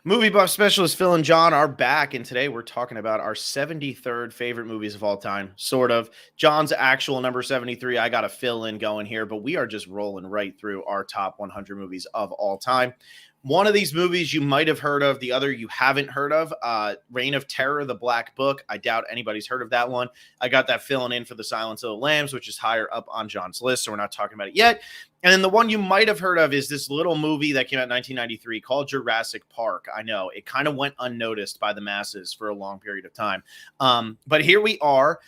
Movie buff specialist Phil and John are back, and today we're talking about our 73rd favorite movies of all time. Sort of. John's actual number 73. I got a fill in going here, but we are just rolling right through our top 100 movies of all time. One of these movies you might have heard of, the other you haven't heard of. Reign of Terror, The Black Book. I doubt anybody's heard of that one. I got that filling in for The Silence of the Lambs, which is higher up on John's list, so we're not talking about it yet. And then the one you might have heard of is this little movie that came out in 1993 called Jurassic Park. I know it kind of went unnoticed by the masses for a long period of time. But here we are.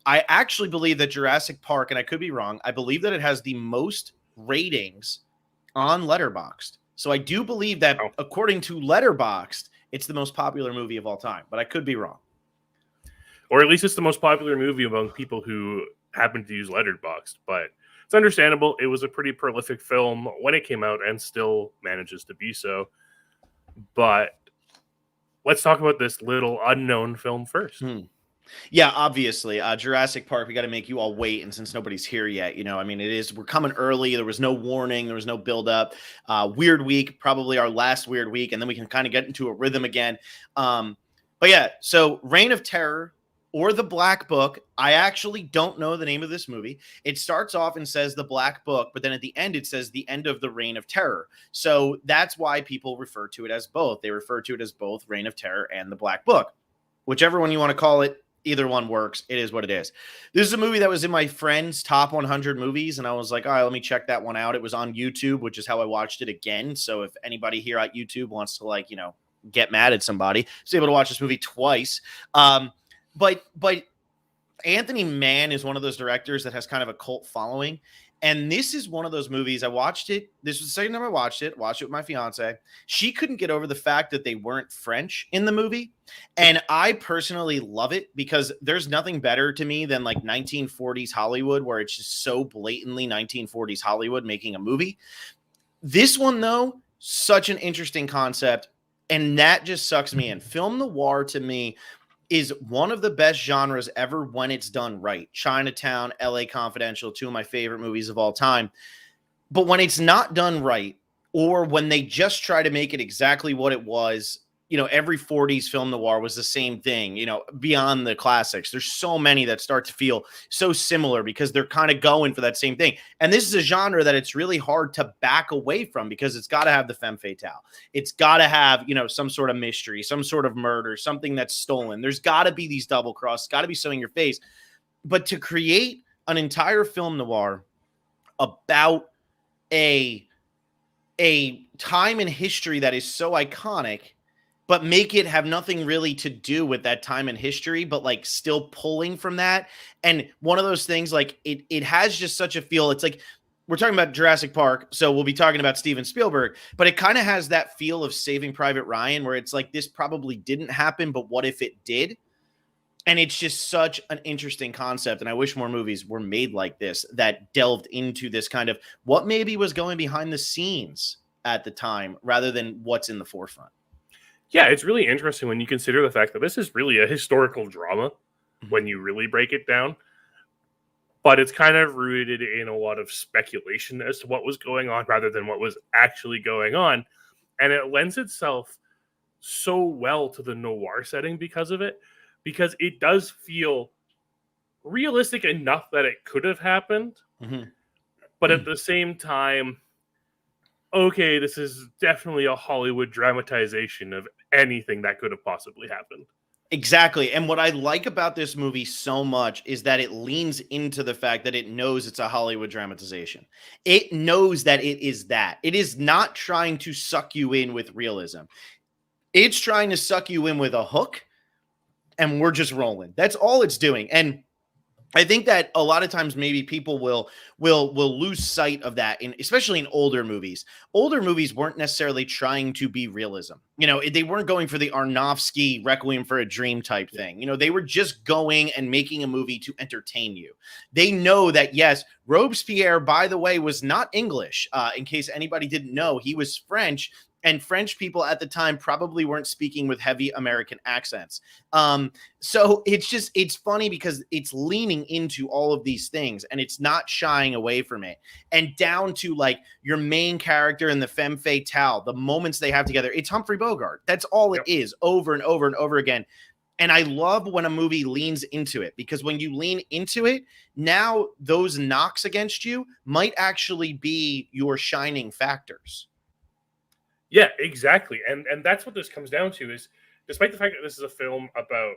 I actually believe that Jurassic Park, and I could be wrong, I believe that it has the most ratings on Letterboxd. So I do believe that according to Letterboxd, it's the most popular movie of all time, but I could be wrong. Or at least it's the most popular movie among people who happen to use Letterboxd, but it's understandable. It was a pretty prolific film when it came out and still manages to be so. But let's talk about this little unknown film first. Yeah, obviously. Jurassic Park, we got to make you all wait. And since nobody's here yet, we're coming early. There was no warning. There was no build up. Weird week, probably our last weird week. And then we can kind of get into a rhythm again. But yeah, so Reign of Terror, or The Black Book. I actually don't know the name of this movie. It starts off and says The Black Book, but then at the end it says The End of the Reign of Terror. So that's why people refer to it as both. They refer to it as both Reign of Terror and The Black Book. Whichever one you want to call it, either one works. It is what it is. This is a movie that was in my friend's top 100 movies, and I was like, all right, let me check that one out. It was on YouTube, which is how I watched it again. So if anybody here at YouTube wants to get mad at somebody, I was able to watch this movie twice. But Anthony Mann is one of those directors that has kind of a cult following. And this is one of those movies. I watched it. This was the second time I watched it with my fiance. She couldn't get over the fact that they weren't French in the movie. And I personally love it because there's nothing better to me than like 1940s Hollywood, where it's just so blatantly 1940s Hollywood making a movie. This one, though, such an interesting concept. And that just sucks me in. Film noir to me is one of the best genres ever when it's done right. Chinatown, LA Confidential, two of my favorite movies of all time. But when it's not done right, or when they just try to make it exactly what it was, every 40s film noir was the same thing, beyond the classics. There's so many that start to feel so similar because they're kind of going for that same thing. And this is a genre that it's really hard to back away from because it's got to have the femme fatale. It's got to have, some sort of mystery, some sort of murder, something that's stolen. There's got to be these double crosses, got to be something in your face. But to create an entire film noir about a time in history that is so iconic, but make it have nothing really to do with that time in history, but like still pulling from that. And one of those things, like it has just such a feel. It's like, we're talking about Jurassic Park, so we'll be talking about Steven Spielberg, but it kind of has that feel of Saving Private Ryan, where it's like, this probably didn't happen, but what if it did? And it's just such an interesting concept. And I wish more movies were made like this that delved into this kind of what maybe was going behind the scenes at the time rather than what's in the forefront. Yeah, it's really interesting when you consider the fact that this is really a historical drama when you really break it down. But it's kind of rooted in a lot of speculation as to what was going on rather than what was actually going on. And it lends itself so well to the noir setting because of it, because it does feel realistic enough that it could have happened. But at the same time, okay, this is definitely a Hollywood dramatization of anything that could have possibly happened. Exactly. And what I like about this movie so much is that it leans into the fact that it knows it's a Hollywood dramatization. It knows that it is that. It is not trying to suck you in with realism. It's trying to suck you in with a hook, and we're just rolling. That's all it's doing. And I think that a lot of times maybe people will lose sight of that, especially in older movies. Older movies weren't necessarily trying to be realism. They weren't going for the Aronofsky Requiem for a Dream type thing. They were just going and making a movie to entertain you. They know that, yes, Robespierre, by the way, was not English. In case anybody didn't know, he was French. And French people at the time probably weren't speaking with heavy American accents. So it's funny because it's leaning into all of these things and it's not shying away from it. And down to like your main character and the femme fatale, the moments they have together, it's Humphrey Bogart. That's all it is, over and over and over again. And I love when a movie leans into it, because when you lean into it, now those knocks against you might actually be your shining factors. Yeah, exactly. And that's what this comes down to is, despite the fact that this is a film about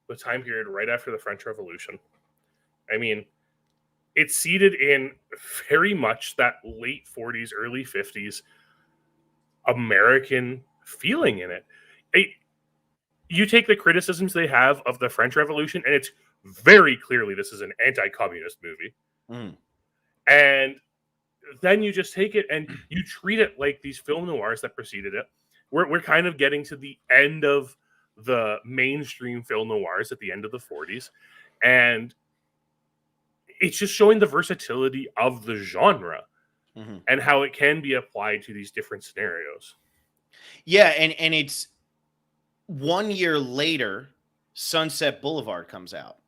the time period right after the French Revolution, I mean, it's seated in very much that late 40s, early 50s American feeling in it. You take the criticisms they have of the French Revolution, and it's very clearly this is an anti-communist movie. And then you just take it and you treat it like these film noirs that preceded it. We're kind of getting to the end of the mainstream film noirs at the end of the 40s. And it's just showing the versatility of the genre and how it can be applied to these different scenarios. Yeah, and it's 1 year later, Sunset Boulevard comes out.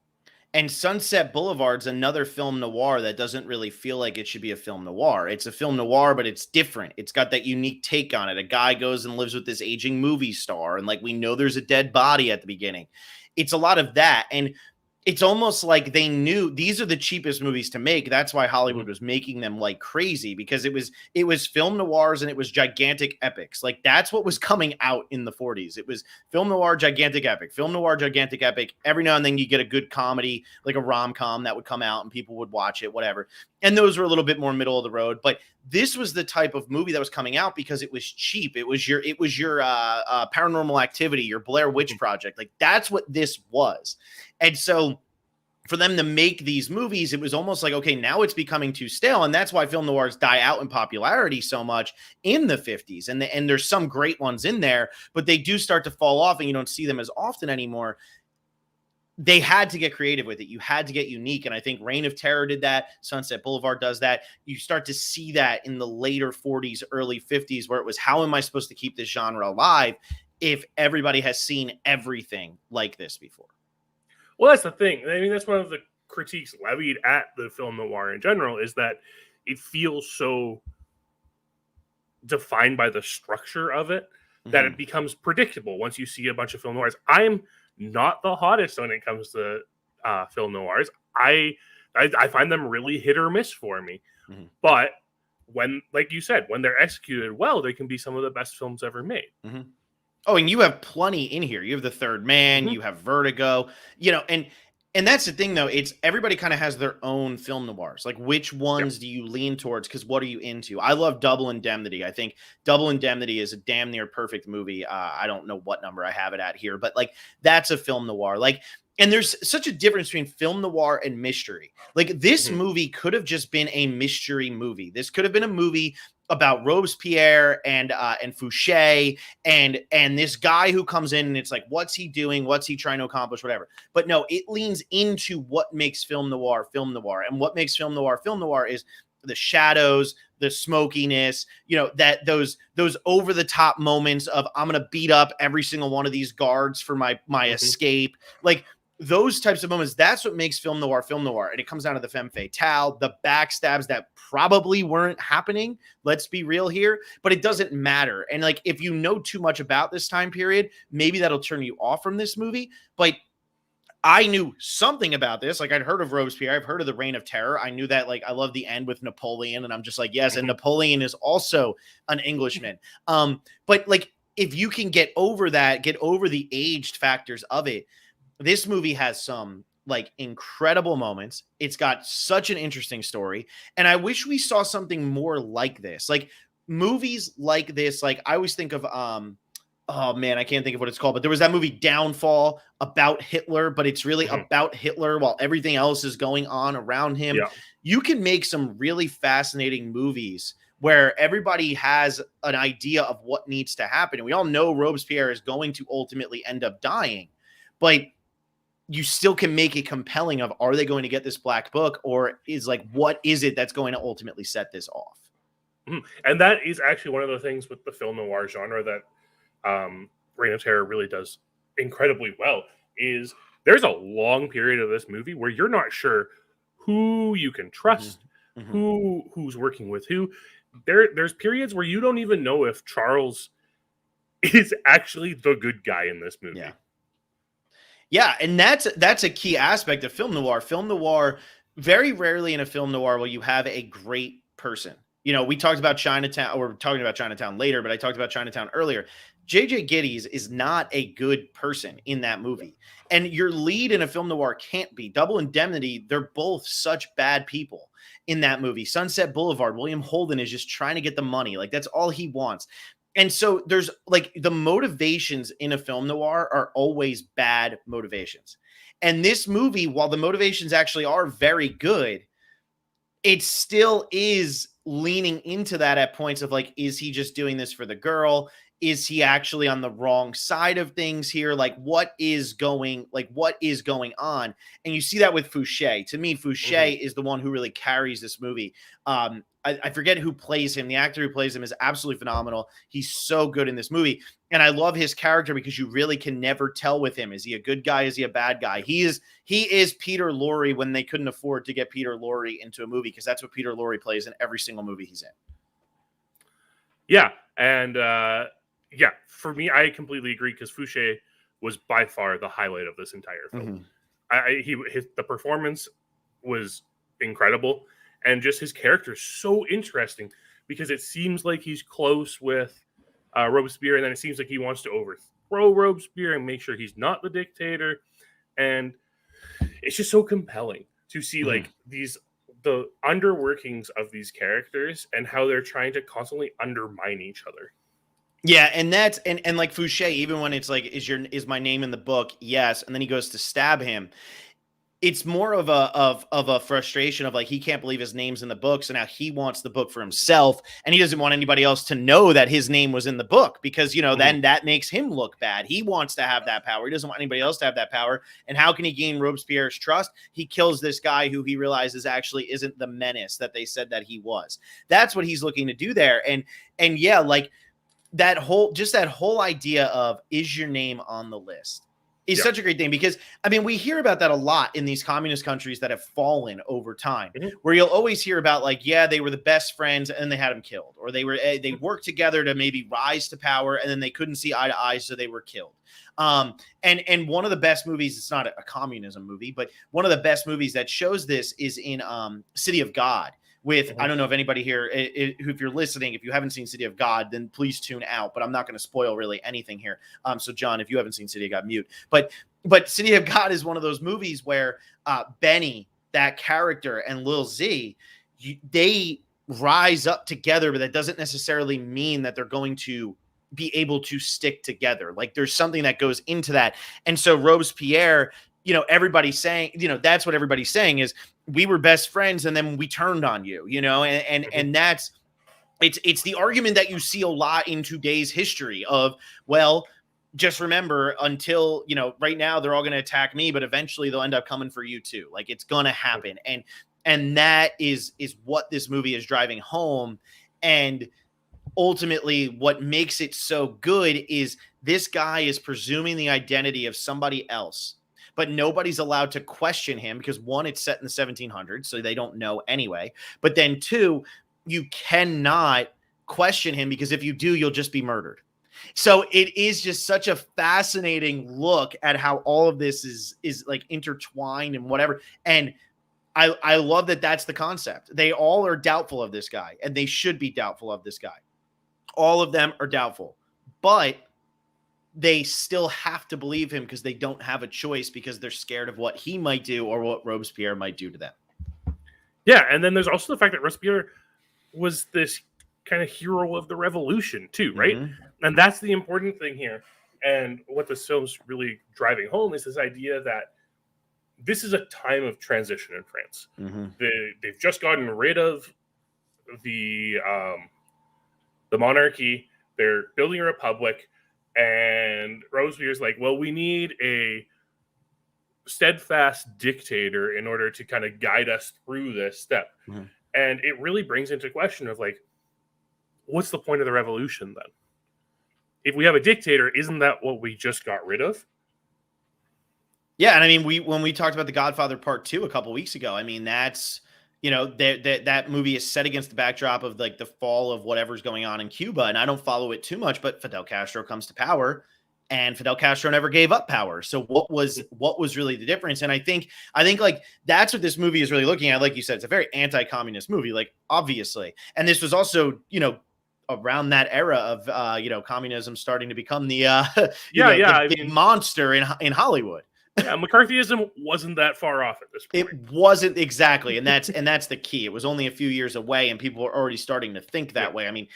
And Sunset Boulevard's another film noir that doesn't really feel like it should be a film noir. It's a film noir, but it's different. It's got that unique take on it. A guy goes and lives with this aging movie star, and like we know there's a dead body at the beginning. It's a lot of that. And it's almost like they knew these are the cheapest movies to make. That's why Hollywood was making them like crazy, because it was film noirs and it was gigantic epics. Like that's what was coming out in the 40s. It was film noir, gigantic epic, film noir, gigantic epic. Every now and then you get a good comedy, like a rom-com that would come out and people would watch it, whatever. And those were a little bit more middle of the road, but this was the type of movie that was coming out because it was cheap. It was your Paranormal Activity, your Blair Witch Project. Like that's what this was. And so for them to make these movies, it was almost like, okay, now it's becoming too stale. And that's why film noirs die out in popularity so much in the 50s. And there's some great ones in there, but they do start to fall off and you don't see them as often anymore. They had to get creative with it. You had to get unique. And I think Reign of Terror did that. Sunset Boulevard does that. You start to see that in the later 40s, early 50s, where it was, how am I supposed to keep this genre alive if everybody has seen everything like this before? Well, that's the thing. I mean, that's one of the critiques levied at the film noir in general, is that it feels so defined by the structure of it that it becomes predictable once you see a bunch of film noirs. I'm not the hottest when it comes to film noirs. I find them really hit or miss for me. But when, like you said, when they're executed well, they can be some of the best films ever made. Oh, and you have plenty in here. You have The Third Man, you have Vertigo, and that's the thing though. It's everybody kind of has their own film noirs. Like which ones do you lean towards? Because what are you into? I love Double Indemnity. I think Double Indemnity is a damn near perfect movie. I don't know what number I have it at here, but like that's a film noir. Like, and there's such a difference between film noir and mystery. Like this movie could have just been a mystery movie. This could have been a movie about Robespierre and Fouché and this guy who comes in and it's like, what's he doing? What's he trying to accomplish? Whatever. But no, it leans into what makes film noir. And what makes film noir is the shadows, the smokiness, that those over the top moments of I'm going to beat up every single one of these guards for my escape. Like those types of moments, that's what makes film noir. And it comes down to the femme fatale, the backstabs that probably weren't happening. Let's be real here, but it doesn't matter. And like, if you know too much about this time period, maybe that'll turn you off from this movie. But I knew something about this. Like I'd heard of Robespierre. I've heard of the Reign of Terror. I knew that, like, I love the end with Napoleon. And I'm just like, yes. And Napoleon is also an Englishman. But like, if you can get over that, get over the aged factors of it, this movie has some like incredible moments. It's got such an interesting story. And I wish we saw something more like this. Like movies like this, like I always think of, oh man, I can't think of what it's called, but there was that movie Downfall about Hitler, but it's really about Hitler while everything else is going on around him. Yeah. You can make some really fascinating movies where everybody has an idea of what needs to happen. And we all know Robespierre is going to ultimately end up dying, but you still can make it compelling of, are they going to get this black book, or is like, what is it that's going to ultimately set this off? And that is actually one of the things with the film noir genre that Reign of Terror really does incredibly well, is there's a long period of this movie where you're not sure who you can trust, who's working with who. There's periods where you don't even know if Charles is actually the good guy in this movie. Yeah, and that's a key aspect of film noir. Film noir, very rarely in a film noir will you have a great person. You know, we talked about Chinatown, or we're talking about Chinatown later, but I talked about Chinatown earlier. JJ Gittes is not a good person in that movie. And your lead in a film noir can't be. Double Indemnity, they're both such bad people in that movie. Sunset Boulevard, William Holden is just trying to get the money. Like, that's all he wants. And so there's like the motivations in a film noir are always bad motivations. And this movie, while the motivations actually are very good, it still is leaning into that at points of like, is he just doing this for the girl? Is he actually on the wrong side of things here? Like, what is going on? And you see that with Fouché. To me, Fouché is the one who really carries this movie. I forget who plays him. The actor who plays him is absolutely phenomenal. He's so good in this movie. And I love his character because you really can never tell with him. Is he a good guy? Is he a bad guy? He is Peter Lorre when they couldn't afford to get Peter Lorre into a movie, because that's what Peter Lorre plays in every single movie he's in. Yeah. And yeah, for me, I completely agree, because Fouché was by far the highlight of this entire film. The performance was incredible, and just his character is so interesting, because it seems like he's close with Robespierre, and then it seems like he wants to overthrow Robespierre and make sure he's not the dictator. And it's just so compelling to see like the underworkings of these characters and how they're trying to constantly undermine each other. Yeah, and that's and like Fouché, even when it's like, is my name in the book? Yes, and then he goes to stab him. It's more of a frustration of like, he can't believe his name's in the book, so now he wants the book for himself, and he doesn't want anybody else to know that his name was in the book, because then that makes him look bad. He wants to have that power. He doesn't want anybody else to have that power. And how can he gain Robespierre's trust? He kills this guy who he realizes actually isn't the menace that they said that he was. That's what he's looking to do there. And yeah, like that whole idea of, is your name on the list, is such a great thing, because I mean, we hear about that a lot in these communist countries that have fallen over time, where you'll always hear about like, yeah, they were the best friends and they had him killed, or they worked together to maybe rise to power, and then they couldn't see eye to eye, so they were killed. And one of the best movies, it's not a communism movie, but one of the best movies that shows this is in City of God. With, I don't know if anybody here, if you're listening, if you haven't seen City of God, then please tune out. But I'm not going to spoil really anything here. So John, if you haven't seen City of God, mute. But City of God is one of those movies where Benny, that character, and Lil Z, they rise up together, but that doesn't necessarily mean that they're going to be able to stick together. Like, there's something that goes into that. And so Robespierre, everybody's saying, that's what everybody's saying is, we were best friends and then we turned on you, and that's, it's the argument that you see a lot in today's history of, well, just remember, until, right now they're all going to attack me, but eventually they'll end up coming for you too. Like, it's going to happen. And that is what this movie is driving home. And ultimately what makes it so good is this guy is presuming the identity of somebody else, but nobody's allowed to question him, because one, it's set in the 1700s, so they don't know anyway. But then two, you cannot question him, because if you do, you'll just be murdered. So it is just such a fascinating look at how all of this is like intertwined and whatever. And I love that that's the concept. They all are doubtful of this guy, and they should be doubtful of this guy. All of them are doubtful, but they still have to believe him, because they don't have a choice, because they're scared of what he might do or what Robespierre might do to them. Yeah, and then there's also the fact that Robespierre was this kind of hero of the revolution too, right? And that's the important thing here. And what this film's really driving home is this idea that this is a time of transition in France. They've just gotten rid of the monarchy. They're building a republic. And Robespierre's like, well, we need a steadfast dictator in order to kind of guide us through this step. And it really brings into question of like, what's the point of the revolution then? If we have a dictator, isn't that what we just got rid of? Yeah, and I mean, when we talked about The Godfather Part 2 a couple weeks ago, I mean, that's, that movie is set against the backdrop of like the fall of whatever's going on in Cuba, and I don't follow it too much, but Fidel Castro comes to power, and Fidel Castro never gave up power. So what was really the difference? And I think like that's what this movie is really looking at. Like you said, it's a very anti-communist movie, like obviously, and this was also around that era of communism starting to become the big monster in Hollywood. Yeah, McCarthyism wasn't that far off at this point. It wasn't exactly, and that's the key. It was only a few years away, and people were already starting to think that way. I mean,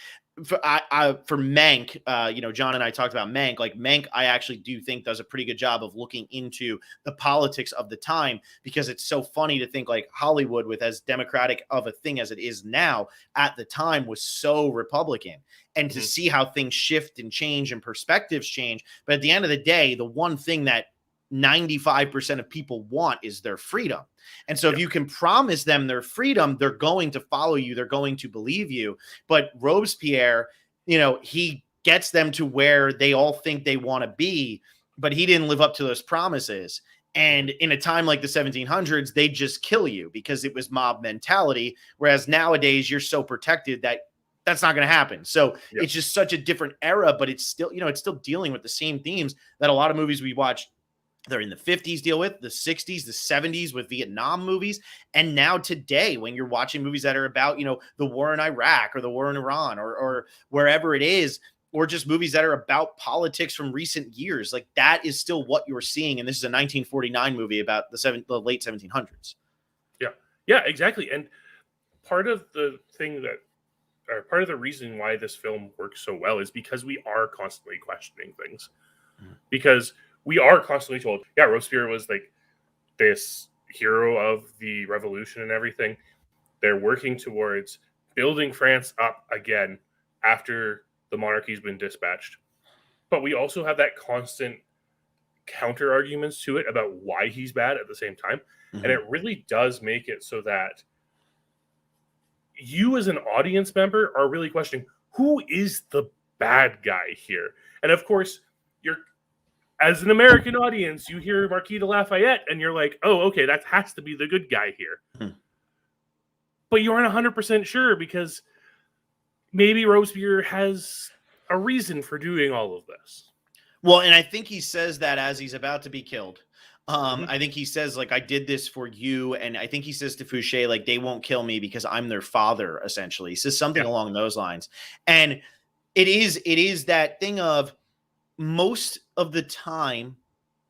for Mank, John and I talked about Mank. Like Mank, I actually do think does a pretty good job of looking into the politics of the time, because it's so funny to think like Hollywood, with as democratic of a thing as it is now, at the time was so Republican, and to see how things shift and change and perspectives change. But at the end of the day, the one thing that 95% of people want is their freedom. And so if you can promise them their freedom, they're going to follow you. They're going to believe you. But Robespierre, he gets them to where they all think they want to be, but he didn't live up to those promises. And in a time like the 1700s, they just kill you because it was mob mentality. Whereas nowadays you're so protected that that's not going to happen. So it's just such a different era, but it's still, it's still dealing with the same themes that a lot of movies we watch they're in the 50s deal with, the 60s, the 70s with Vietnam movies. And now today, when you're watching movies that are about, the war in Iraq or the war in Iran or wherever it is, or just movies that are about politics from recent years, like that is still what you're seeing. And this is a 1949 movie about the late 1700s. Yeah, exactly. And part of the reason why this film works so well is because we are constantly questioning things. Because we are constantly told, Robespierre was like this hero of the revolution and everything. They're working towards building France up again after the monarchy's been dispatched. But we also have that constant counter arguments to it about why he's bad at the same time. And it really does make it so that you as an audience member are really questioning, who is the bad guy here? And of course, as an American audience, you hear Marquis de Lafayette, and you're like, oh, okay, that has to be the good guy here. But you aren't 100% sure, because maybe Robespierre has a reason for doing all of this. Well, and I think he says that as he's about to be killed. I think he says, like, I did this for you. And I think he says to Fouché, like, they won't kill me because I'm their father, essentially. He says something along those lines. And it is that thing of, most of the time,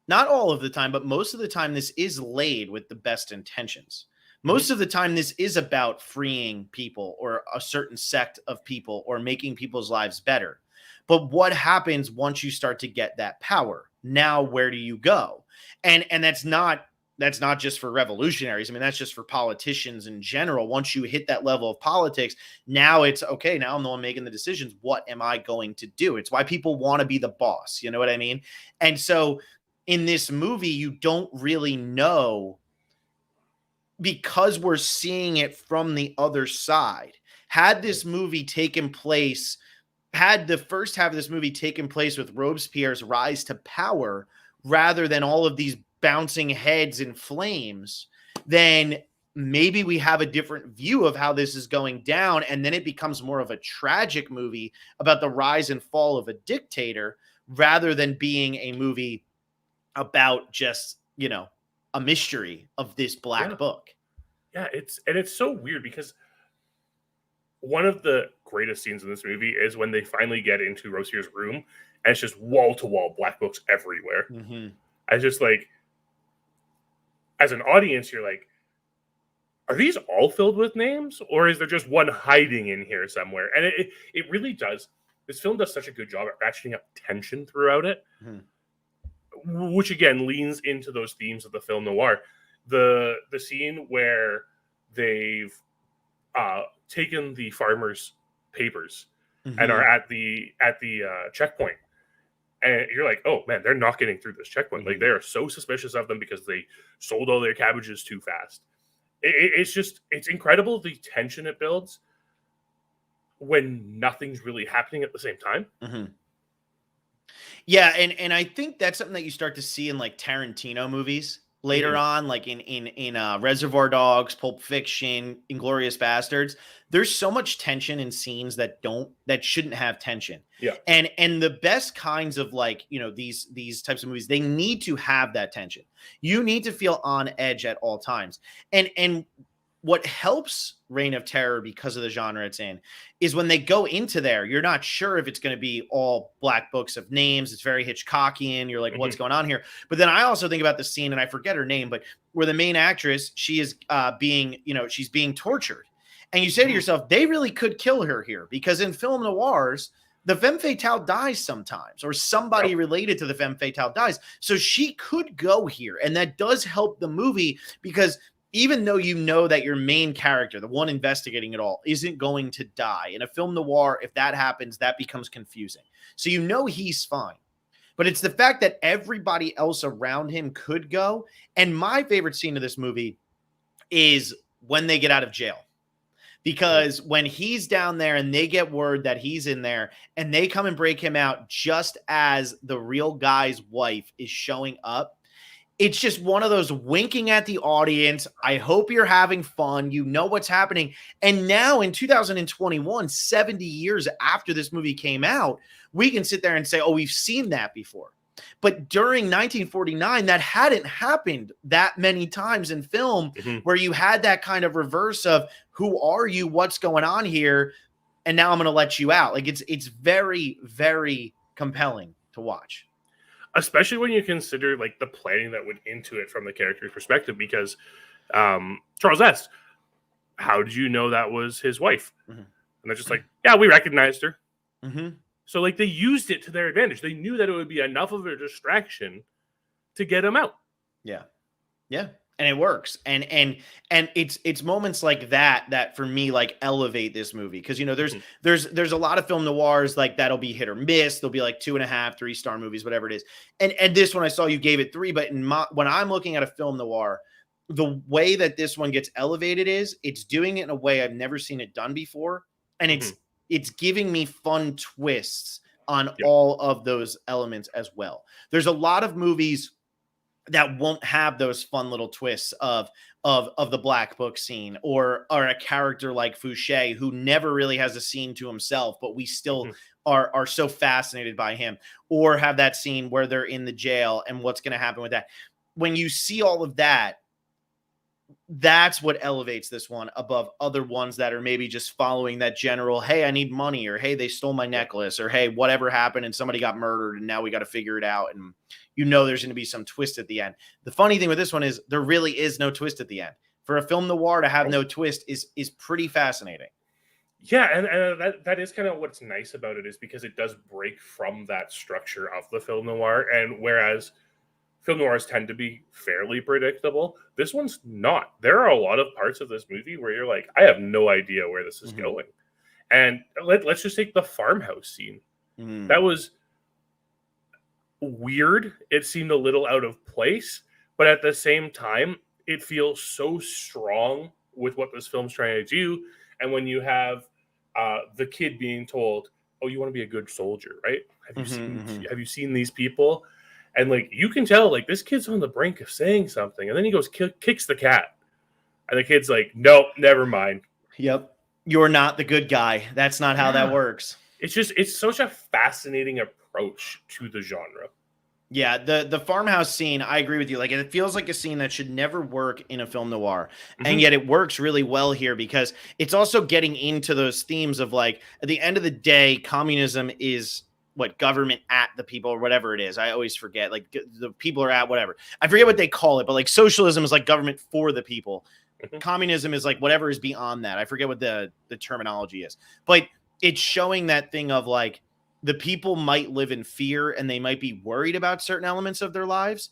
not all of the time, but most of the time, this is laid with the best intentions. Most of the time, this is about freeing people or a certain sect of people or making people's lives better. But what happens once you start to get that power? Now, where do you go? And that's not just for revolutionaries. I mean, that's just for politicians in general. Once you hit that level of politics, now it's okay. Now I'm the one making the decisions. What am I going to do? It's why people want to be the boss. You know what I mean? And so in this movie, you don't really know, because we're seeing it from the other side. Had this movie taken place, had the first half of this movie taken place with Robespierre's rise to power, rather than all of these bouncing heads in flames, then maybe we have a different view of how this is going down. And then it becomes more of a tragic movie about the rise and fall of a dictator, rather than being a movie about just, a mystery of this black book. Yeah, it's so weird, because one of the greatest scenes in this movie is when they finally get into Robespierre's room, and it's just wall-to-wall black books everywhere. I just like, as an audience, you're like, are these all filled with names, or is there just one hiding in here somewhere? And it really does. This film does such a good job at ratcheting up tension throughout it, which again leans into those themes of the film noir. The scene where they've taken the farmer's papers and are at the checkpoint. And you're like, oh man, they're not getting through this checkpoint. Like, they are so suspicious of them because they sold all their cabbages too fast. It's incredible the tension it builds when nothing's really happening at the same time. Mm-hmm. Yeah, and I think that's something that you start to see in like Tarantino movies later on, like in Reservoir Dogs, Pulp Fiction, Inglorious Bastards. There's so much tension in scenes that shouldn't have tension. Yeah. And the best kinds of like, these types of movies, they need to have that tension. You need to feel on edge at all times. And what helps Reign of Terror because of the genre it's in is when they go into there, you're not sure if it's going to be all black books of names. It's very Hitchcockian. You're like, what's going on here? But then I also think about the scene, and I forget her name, but where the main actress, she is she's being tortured. And you say to yourself, they really could kill her here, because in film noirs, the femme fatale dies sometimes, or somebody related to the femme fatale dies. So she could go here. And that does help the movie, because even though you know that your main character, the one investigating it all, isn't going to die. In a film noir, if that happens, that becomes confusing. So you know he's fine. But it's the fact that everybody else around him could go. And my favorite scene of this movie is when they get out of jail. Because when he's down there and they get word that he's in there and they come and break him out just as the real guy's wife is showing up, it's just one of those winking at the audience. I hope you're having fun. You know what's happening. And now in 2021, 70 years after this movie came out, we can sit there and say, oh, we've seen that before. But during 1949, that hadn't happened that many times in film, where you had that kind of reverse of, who are you? What's going on here? And now I'm going to let you out. Like it's very, very compelling to watch. Especially when you consider like the planning that went into it from the character's perspective, because Charles asked, how did you know that was his wife? And they're just like, yeah, we recognized her. So like they used it to their advantage. They knew that it would be enough of a distraction to get him out. Yeah. And it works. And it's moments like that for me, like, elevate this movie. Cause there's a lot of film noirs like that'll be hit or miss. They'll be like 2.5, 3-star movies, whatever it is. And this one I saw you gave it 3, but when I'm looking at a film noir, the way that this one gets elevated is it's doing it in a way I've never seen it done before. And it's giving me fun twists on all of those elements as well. There's a lot of movies that won't have those fun little twists of the black book scene, or a character like Fouché, who never really has a scene to himself, but we still are so fascinated by him, or have that scene where they're in the jail and what's going to happen with that. When you see all of that, that's what elevates this one above other ones that are maybe just following that general, hey, I need money, or hey, they stole my necklace, or hey, whatever happened and somebody got murdered and now we got to figure it out. And there's going to be some twist at the end. The funny thing with this one is there really is no twist at the end. For a film noir to have no twist is pretty fascinating. Yeah, and that is kind of what's nice about it, is because it does break from that structure of the film noir. And whereas film noirs tend to be fairly predictable, this one's not. There are a lot of parts of this movie where you're like, I have no idea where this is going. And let's just take the farmhouse scene. That was weird. It seemed a little out of place, but at the same time, it feels so strong with what this film's trying to do. And when you have the kid being told, oh, you want to be a good soldier, right? Have you seen these people? And like, you can tell, like, this kid's on the brink of saying something, and then he goes kicks the cat, and the kid's like, nope, never mind. Yep, you're not the good guy. That's not how that works. It's such a fascinating approach to the genre. Yeah, the farmhouse scene, I agree with you. Like, it feels like a scene that should never work in a film noir. And yet it works really well here, because it's also getting into those themes of, like, at the end of the day, communism is what, government at the people, or whatever it is. I always forget. Like, the people are at whatever. I forget what they call it, but like socialism is like government for the people. Communism is like whatever is beyond that. I forget what the terminology is. But it's showing that thing of, like, the people might live in fear and they might be worried about certain elements of their lives,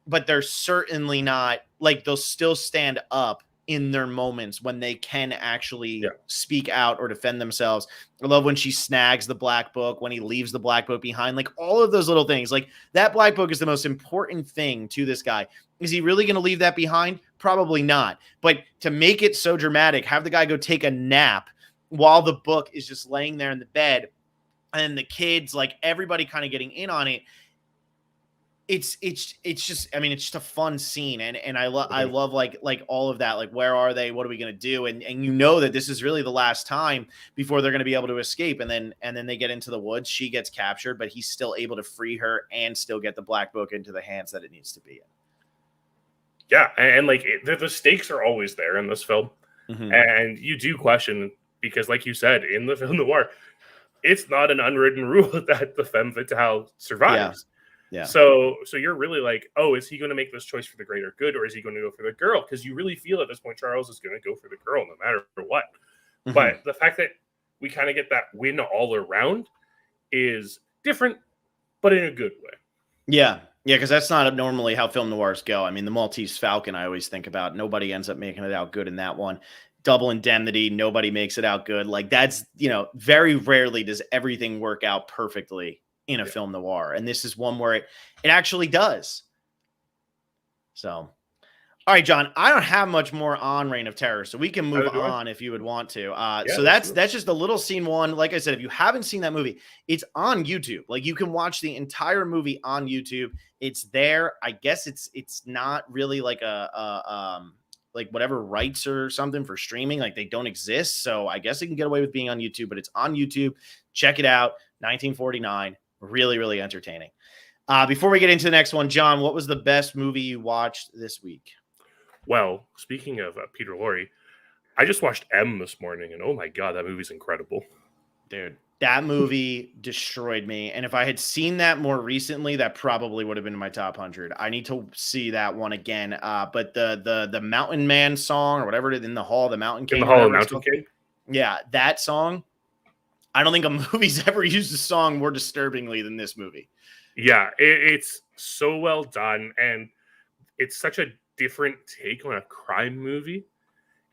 but they're certainly not, like, they'll still stand up in their moments when they can actually speak out or defend themselves. I love when she snags the black book, when he leaves the black book behind, like, all of those little things. Like, that black book is the most important thing to this guy. Is he really going to leave that behind? Probably not. But to make it so dramatic, have the guy go take a nap while the book is just laying there in the bed, and the kids, like everybody kind of getting in on it. It's just, I mean, it's just a fun scene, and I love like all of that. Like, where are they? What are we gonna do? And you know that this is really the last time before they're gonna be able to escape. And then they get into the woods. She gets captured, but he's still able to free her and still get the black book into the hands that it needs to be in. Yeah, and like the stakes are always there in this film, and you do question because, like you said, in the film noir, it's not an unwritten rule that the femme fatale survives. Yeah. So you're really like, oh, is he going to make this choice for the greater good, or is he going to go for the girl? Because you really feel at this point Charles is going to go for the girl no matter what. But the fact that we kind of get that win all around is different, but in a good way. Yeah, because that's not normally how film noirs go. I mean, the Maltese Falcon, I always think about. Nobody ends up making it out good in that one. Double Indemnity, nobody makes it out good. Like, that's, very rarely does everything work out perfectly in a film noir. And this is one where it actually does. So, all right, John, I don't have much more on Reign of Terror, so we can move on if you would want to. So that's just a little scene one. Like I said, if you haven't seen that movie, it's on YouTube. Like, you can watch the entire movie on YouTube. It's there. I guess it's not really like like whatever rights or something for streaming. Like, they don't exist. So I guess it can get away with being on YouTube, but it's on YouTube. Check it out. 1949. Really, really entertaining. Before we get into the next one, John, what was the best movie you watched this week? Well, speaking of Peter Lorre, I just watched M this morning, and oh my god, that movie's incredible. Dude, that movie destroyed me. And if I had seen that more recently, that probably would have been in my top 100. I need to see that one again. But the Mountain Man song, or whatever it is, in the Hall of the Mountain King. In the Hall of the Mountain King? Yeah, that song. I don't think a movie's ever used a song more disturbingly than this movie. Yeah, it's so well done, and it's such a different take on a crime movie.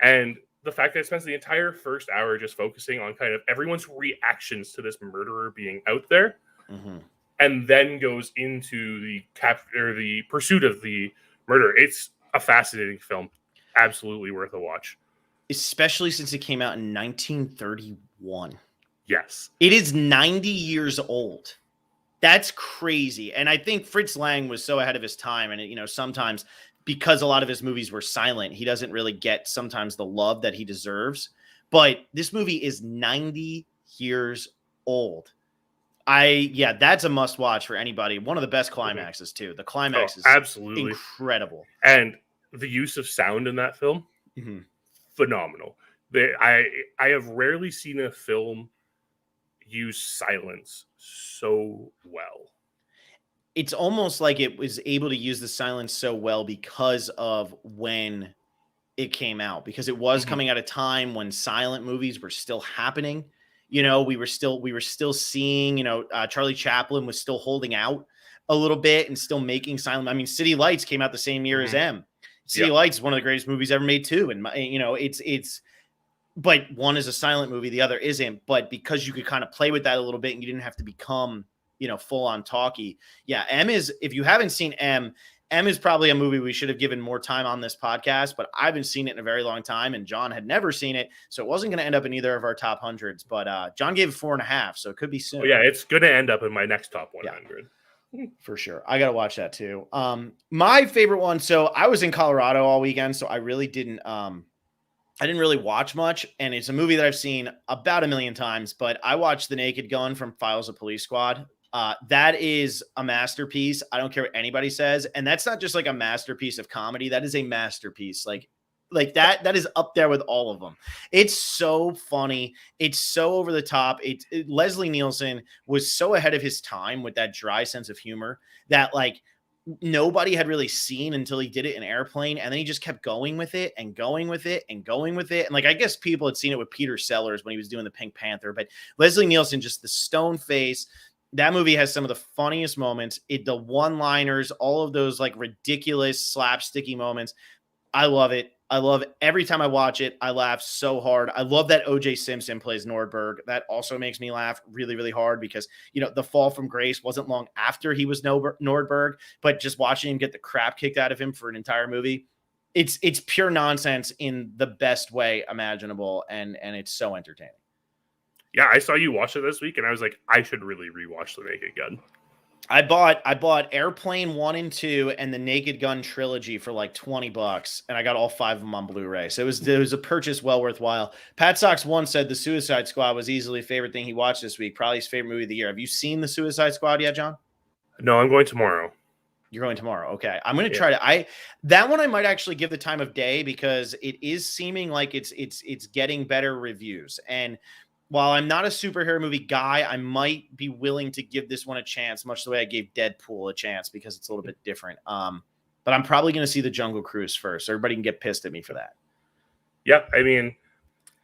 And the fact that it spends the entire first hour just focusing on kind of everyone's reactions to this murderer being out there, and then goes into the pursuit of the murder. It's a fascinating film. Absolutely worth a watch. Especially since it came out in 1931. Yes. It is 90 years old. That's crazy. And I think Fritz Lang was so ahead of his time. And, sometimes because a lot of his movies were silent, he doesn't really get sometimes the love that he deserves. But this movie is 90 years old. That's a must watch for anybody. One of the best climaxes, too. The climax is absolutely incredible. And the use of sound in that film, phenomenal. I have rarely seen a film use silence so well. It's almost like it was able to use the silence so well because of when it came out, because it was coming at a time when silent movies were still happening. We were still seeing, Charlie Chaplin was still holding out a little bit and still making silent. I mean, City Lights came out the same year as M. City Lights is one of the greatest movies ever made too. And but one is a silent movie, the other isn't. But because you could kind of play with that a little bit and you didn't have to become, full on talkie. Yeah. M is, if you haven't seen M is probably a movie we should have given more time on this podcast, but I haven't seen it in a very long time, and John had never seen it. So it wasn't going to end up in either of our top hundreds, but John gave it 4.5. So it could be soon. Oh, yeah. It's going to end up in my next top 100. Yeah, for sure. I got to watch that too. My favorite one. So I was in Colorado all weekend, so I really didn't really watch much, and it's a movie that I've seen about 1 million times, but I watched The Naked Gun from Files of Police Squad. That is a masterpiece. I don't care what anybody says. And that's not just like a masterpiece of comedy. That is a masterpiece. Like that is up there with all of them. It's so funny. It's so over the top. Leslie Nielsen was so ahead of his time with that dry sense of humor that like nobody had really seen until he did it in Airplane. And then he just kept going with it and going with it and going with it. And like, I guess people had seen it with Peter Sellers when he was doing the Pink Panther, but Leslie Nielsen, just the stone face. That movie has some of the funniest moments. The one-liners, all of those like ridiculous slapsticky moments. I love it. I love it. Every time I watch it, I laugh so hard. I love that O.J. Simpson plays Nordberg. That also makes me laugh really, really hard because, The Fall from Grace wasn't long after he was Nordberg, but just watching him get the crap kicked out of him for an entire movie, it's pure nonsense in the best way imaginable, and it's so entertaining. Yeah, I saw you watch it this week, and I was like, I should really rewatch The Naked Gun. I bought Airplane 1 and 2 and the Naked Gun trilogy for like $20, and I got all 5 of them on Blu-ray. So it was a purchase well worthwhile. Pat Sox once said the Suicide Squad was easily a favorite thing he watched this week, probably his favorite movie of the year. Have you seen the Suicide Squad yet, John? No, I'm going tomorrow. You're going tomorrow. Okay. I'm going to try to that one I might actually give the time of day because it is seeming like it's getting better reviews. And while I'm not a superhero movie guy, I might be willing to give this one a chance, much the way I gave Deadpool a chance because it's a little bit different. But I'm probably going to see the Jungle Cruise first. So everybody can get pissed at me for that. Yeah, I mean,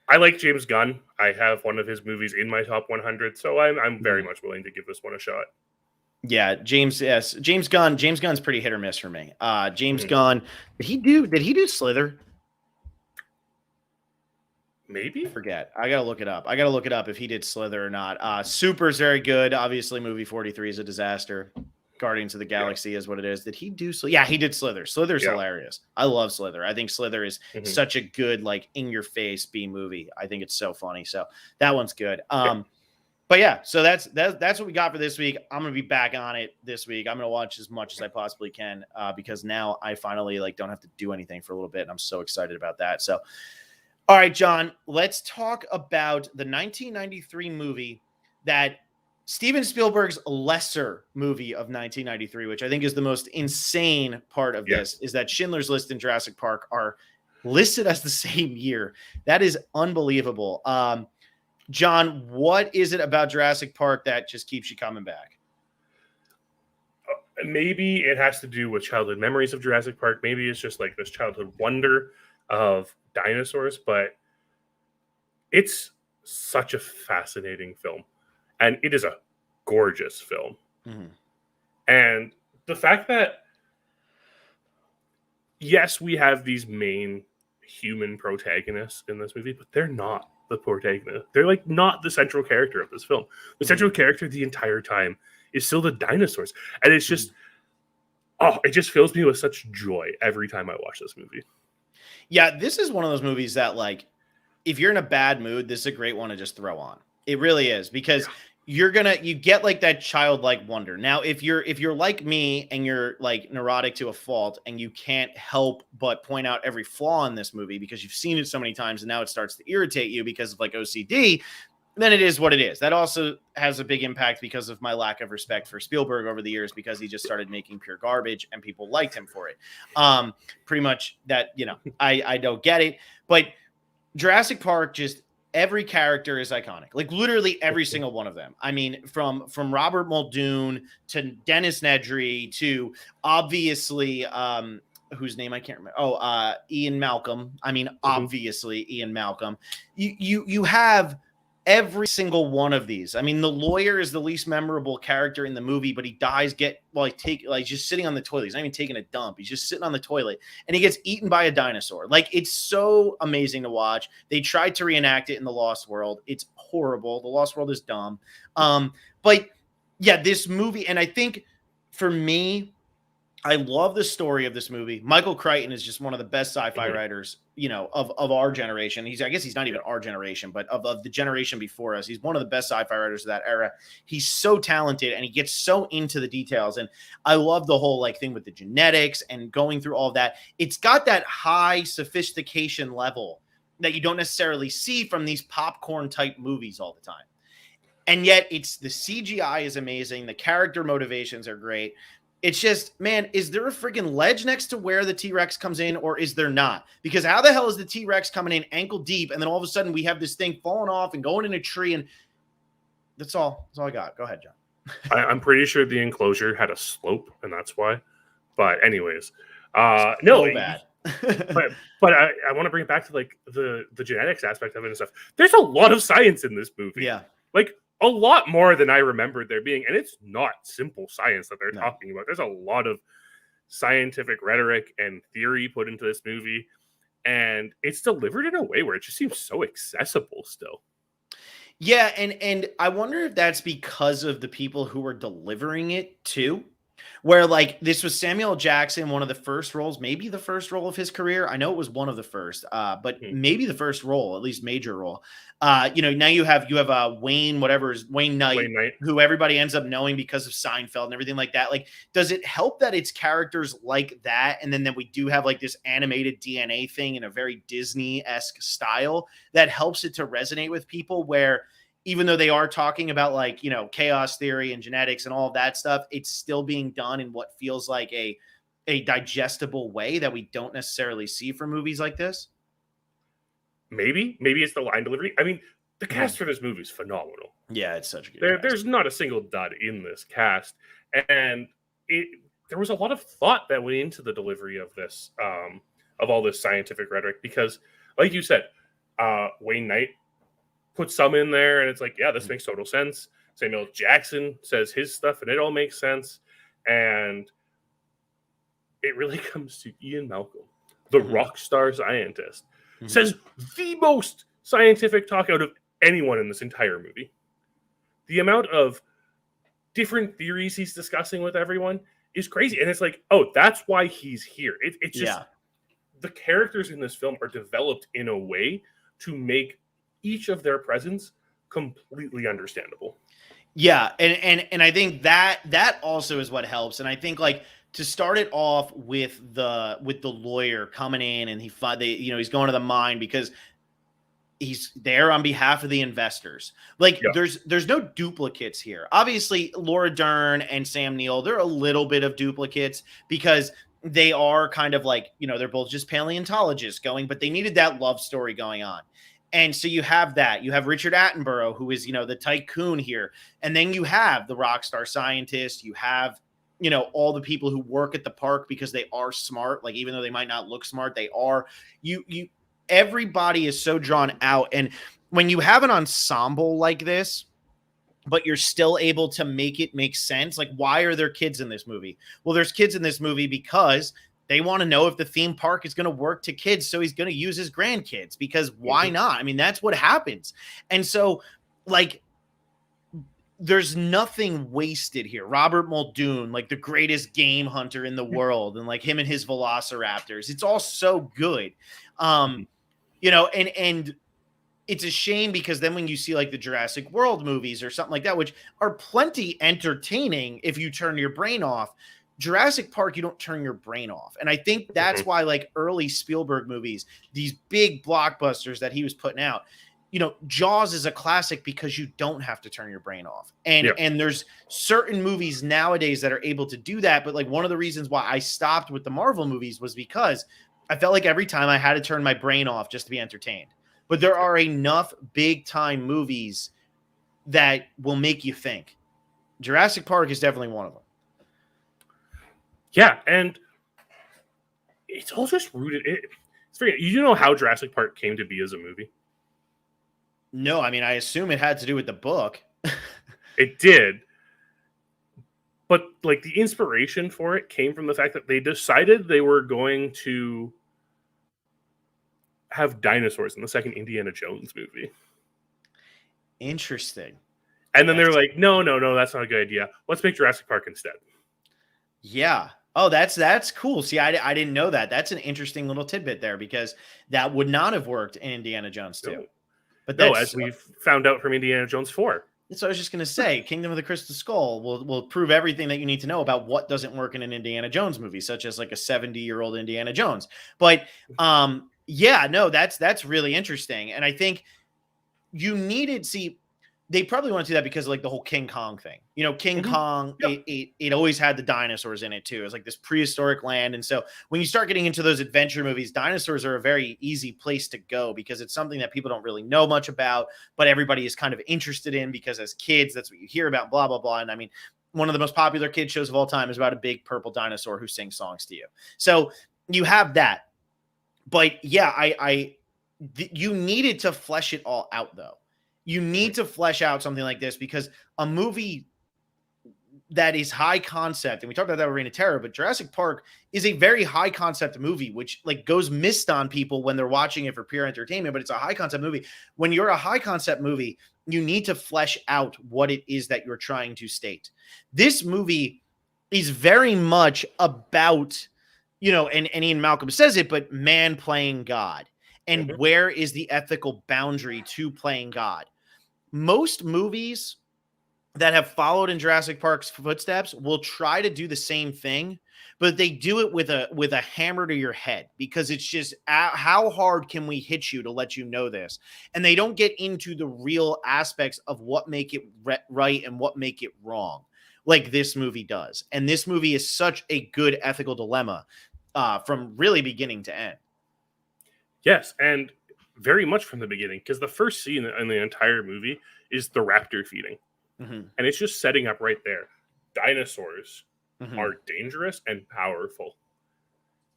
I like James Gunn. I have one of his movies in my top 100, so I'm very much willing to give this one a shot. Yeah, James Gunn. James Gunn's pretty hit or miss for me. James Gunn. Did he do Slither? Maybe. I forget. I gotta look it up if he did Slither or not. Super's very good. Obviously, movie 43 is a disaster. Guardians of the Galaxy is what it is. Did he do Slither? Yeah, he did Slither. Slither's hilarious. I love Slither. I think Slither is such a good, like, in your face B movie. I think it's so funny. So that one's good. But yeah, so that's what we got for this week. I'm gonna be back on it this week. I'm gonna watch as much as I possibly can because now I finally don't have to do anything for a little bit, and I'm so excited about that. So, all right, John, let's talk about the 1993 movie that Steven Spielberg's lesser movie of 1993, which I think is the most insane part of this, is that Schindler's List and Jurassic Park are listed as the same year. That is unbelievable. John, what is it about Jurassic Park that just keeps you coming back? Maybe it has to do with childhood memories of Jurassic Park. Maybe it's just like this childhood wonder of dinosaurs, but it's such a fascinating film. And it is a gorgeous film. And the fact that, yes, we have these main human protagonists in this movie, but they're not the protagonist. They're like not the central character of this film. The central character the entire time is still the dinosaurs. And it's just, it just fills me with such joy every time I watch this movie. Yeah, this is one of those movies that, like, if you're in a bad mood, this is a great one to just throw on. It really is, because you get like that childlike wonder. Now, if you're like me and you're like neurotic to a fault and you can't help but point out every flaw in this movie because you've seen it so many times and now it starts to irritate you because of like OCD, then it is what it is. That also has a big impact because of my lack of respect for Spielberg over the years, because he just started making pure garbage and people liked him for it. Pretty much that, I don't get it. But Jurassic Park, just every character is iconic. Like literally every single one of them. I mean, from Robert Muldoon to Dennis Nedry to obviously whose name I can't remember. Ian Malcolm. I mean, obviously Ian Malcolm. You have every single one of these. I mean, the lawyer is the least memorable character in the movie, but he dies he's just sitting on the toilet. He's not even taking a dump. He's just sitting on the toilet and he gets eaten by a dinosaur. Like, it's so amazing to watch. They tried to reenact it in The Lost World. It's horrible. The Lost World is dumb. But yeah, this movie, and I think for me, I love the story of this movie. Michael Crichton is just one of the best sci-fi writers, of our generation. I guess he's not even our generation, but of the generation before us. He's one of the best sci-fi writers of that era. He's so talented and he gets so into the details. And I love the whole thing with the genetics and going through all of that. It's got that high sophistication level that you don't necessarily see from these popcorn type movies all the time. And yet it's the CGI is amazing. The character motivations are great. It's just, man, is there a freaking ledge next to where the T-Rex comes in, or is there not? Because how the hell is the T-Rex coming in ankle deep, and then all of a sudden we have this thing falling off and going in a tree, and that's all. That's all I got. Go ahead, John. I'm pretty sure the enclosure had a slope, and that's why. But anyways, no, so bad. but I want to bring it back to the genetics aspect of it and stuff. There's a lot of science in this movie. Yeah, a lot more than I remembered there being. And it's not simple science that they're talking about. There's a lot of scientific rhetoric and theory put into this movie. And it's delivered in a way where it just seems so accessible still. Yeah, and I wonder if that's because of the people who are delivering it too. where like this was Samuel L. Jackson, one of the first roles, maybe the first role of his career. I know it was one of the first, but Hmm. maybe the first role, at least major role. Now you have Wayne, whatever is Wayne Knight, Wayne Knight. who everybody ends up knowing because of Seinfeld and everything like that. Like, does it help that it's characters like that, and then that we do have like this animated DNA thing in a very Disney-esque style that helps it to resonate with people where even though they are talking about like, chaos theory and genetics and all of that stuff, it's still being done in what feels like a digestible way that we don't necessarily see for movies like this. Maybe it's the line delivery. I mean, the cast for this movie is phenomenal. Yeah, it's such a good cast. There's not a single dud in this cast, and there was a lot of thought that went into the delivery of this, of all this scientific rhetoric, because, like you said, Wayne Knight put some in there, and it's like, yeah, this makes total sense. Samuel Jackson says his stuff, and it all makes sense. And it really comes to Ian Malcolm, the rock star scientist, says the most scientific talk out of anyone in this entire movie. The amount of different theories he's discussing with everyone is crazy. And it's like, oh, that's why he's here. It's just the characters in this film are developed in a way to make each of their presence completely understandable. Yeah, and I think that also is what helps. And I think like to start it off with the lawyer coming in and he's going to the mine because he's there on behalf of the investors. Like there's no duplicates here. Obviously, Laura Dern and Sam Neill, they're a little bit of duplicates because they are kind of like, they're both just paleontologists going, but they needed that love story going on. And so you have that. You have Richard Attenborough, who is, the tycoon here. And then you have the rock star scientist. You have, all the people who work at the park because they are smart. Like, even though they might not look smart, they are. Everybody is so drawn out. And when you have an ensemble like this, but you're still able to make it make sense, like, why are there kids in this movie? Well, there's kids in this movie because they want to know if the theme park is going to work to kids. So he's going to use his grandkids because why not? I mean, that's what happens. And so like, there's nothing wasted here. Robert Muldoon, like the greatest game hunter in the world, and like him and his velociraptors, it's all so good. And it's a shame because then when you see like the Jurassic World movies or something like that, which are plenty entertaining if you turn your brain off, Jurassic Park, you don't turn your brain off. And I think that's why like early Spielberg movies, these big blockbusters that he was putting out, Jaws is a classic because you don't have to turn your brain off. And there's certain movies nowadays that are able to do that. But like one of the reasons why I stopped with the Marvel movies was because I felt like every time I had to turn my brain off just to be entertained. But there are enough big time movies that will make you think. Jurassic Park is definitely one of them. Yeah, and it's all just rooted. You know how Jurassic Park came to be as a movie? No, I mean, I assume it had to do with the book. It did. But like the inspiration for it came from the fact that they decided they were going to have dinosaurs in the second Indiana Jones movie. Interesting. And then they're like, no, that's not a good idea. Let's make Jurassic Park instead. Yeah. Oh, that's cool. See, I didn't know that. That's an interesting little tidbit there because that would not have worked in Indiana Jones 2. No. But as we've found out from Indiana Jones 4. So I was just going to say, Kingdom of the Crystal Skull will prove everything that you need to know about what doesn't work in an Indiana Jones movie, such as like a 70-year-old Indiana Jones. But that's really interesting. And I think you needed, they probably want to do that because of like the whole King Kong thing. King Kong, it always had the dinosaurs in it too. It's like this prehistoric land. And so when you start getting into those adventure movies, dinosaurs are a very easy place to go because it's something that people don't really know much about, but everybody is kind of interested in because as kids, that's what you hear about, blah, blah, blah. And I mean, one of the most popular kid shows of all time is about a big purple dinosaur who sings songs to you. So you have that. But yeah, you needed to flesh it all out though. You need to flesh out something like this because a movie that is high concept, and we talked about that with Reign of Terror, but Jurassic Park is a very high concept movie, which like goes missed on people when they're watching it for pure entertainment, but it's a high concept movie. When you're a high concept movie, you need to flesh out what it is that you're trying to state. This movie is very much about, and Ian Malcolm says it, but man playing God. And where is the ethical boundary to playing God? Most movies that have followed in Jurassic Park's footsteps will try to do the same thing, but they do it with a hammer to your head, because it's just how hard can we hit you to let you know this? And they don't get into the real aspects of what make it right and what make it wrong, like this movie does. And this movie is such a good ethical dilemma from really beginning to end. Yes, and very much from the beginning, because the first scene in the entire movie is the raptor feeding. Mm-hmm. And it's just setting up right there. Dinosaurs Mm-hmm. are dangerous and powerful.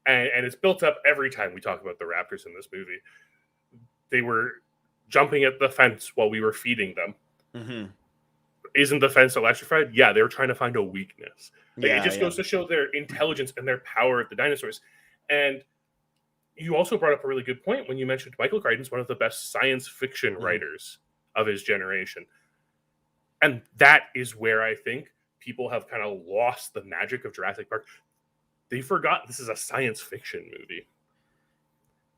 And it's built up every time we talk about the raptors in this movie. They were jumping at the fence while we were feeding them. Mm-hmm. Isn't the fence electrified? Yeah, they were trying to find a weakness. It just goes to show their intelligence and their power of the dinosaurs. And you also brought up a really good point when you mentioned Michael Crichton's one of the best science fiction writers of his generation. And that is where I think people have kind of lost the magic of Jurassic Park. They forgot this is a science fiction movie.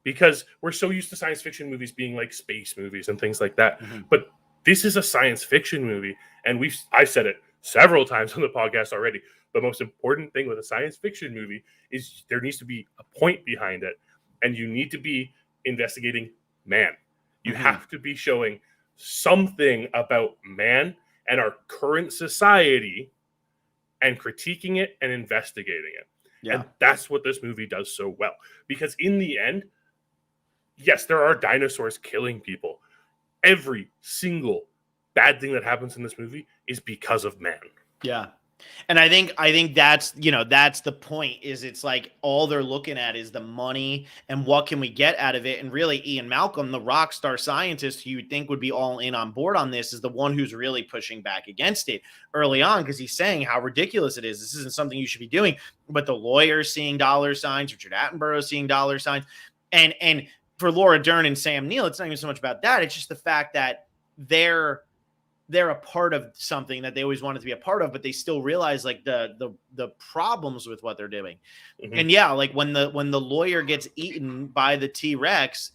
Because we're so used to science fiction movies being like space movies and things like that. Mm-hmm. But this is a science fiction movie. And I've said it several times on the podcast already. The most important thing with a science fiction movie is there needs to be a point behind it. And you need to be investigating man. You have to be showing something about man and our current society and critiquing it and investigating it. Yeah. And that's what this movie does so well. Because in the end, yes, there are dinosaurs killing people. Every single bad thing that happens in this movie is because of man. Yeah. And I think that's, that's the point, is it's like all they're looking at is the money and what can we get out of it. And really Ian Malcolm, the rock star scientist who you would think would be all in on board on this, is the one who's really pushing back against it early on, because he's saying how ridiculous it is. This isn't something you should be doing. But the lawyer's seeing dollar signs, Richard Attenborough's seeing dollar signs. And for Laura Dern and Sam Neill, it's not even so much about that. It's just the fact that they're a part of something that they always wanted to be a part of, but they still realize like the problems with what they're doing. Mm-hmm. And yeah, like when the lawyer gets eaten by the T-Rex,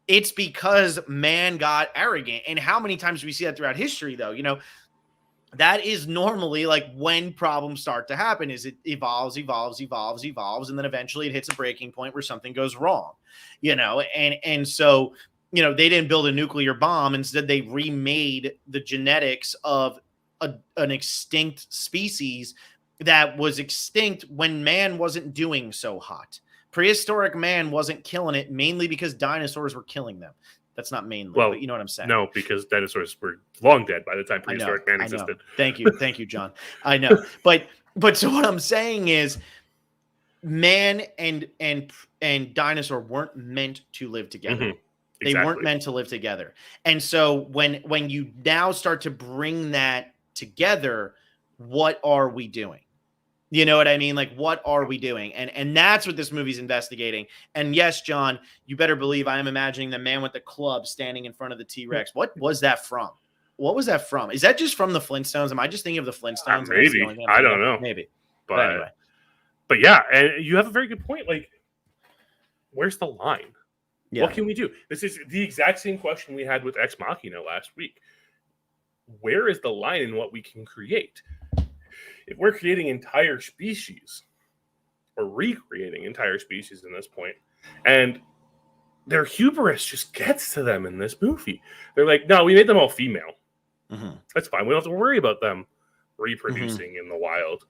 it's because man got arrogant. And how many times do we see that throughout history though? That is normally like when problems start to happen, is it evolves. And then eventually it hits a breaking point where something goes wrong, and so, they didn't build a nuclear bomb. Instead, they remade the genetics of an extinct species that was extinct when man wasn't doing so hot. Prehistoric man wasn't killing it, mainly because dinosaurs were killing them. That's not mainly, but you know what I'm saying. No, because dinosaurs were long dead by the time prehistoric man existed. Thank you, John. I know, but so what I'm saying is, man and dinosaur weren't meant to live together. Mm-hmm. They weren't meant to live together. And so when you now start to bring that together, what are we doing? You know what I mean? Like, what are we doing? And that's what this movie's investigating. And yes, John, you better believe I am imagining the man with the club standing in front of the T-Rex. What was that from? What was that from? Is that just from the Flintstones? Am I just thinking of the Flintstones? Maybe. I don't know. Maybe. But anyway. But yeah, and you have a very good point. Like, where's the line? Yeah. What can we do? This is the exact same question we had with Ex Machina last week. Where is the line in what we can create? If we're creating entire species or recreating entire species in this point, and their hubris just gets to them in this movie. They're like, no, we made them all female. Mm-hmm. That's fine. We don't have to worry about them reproducing in the wild.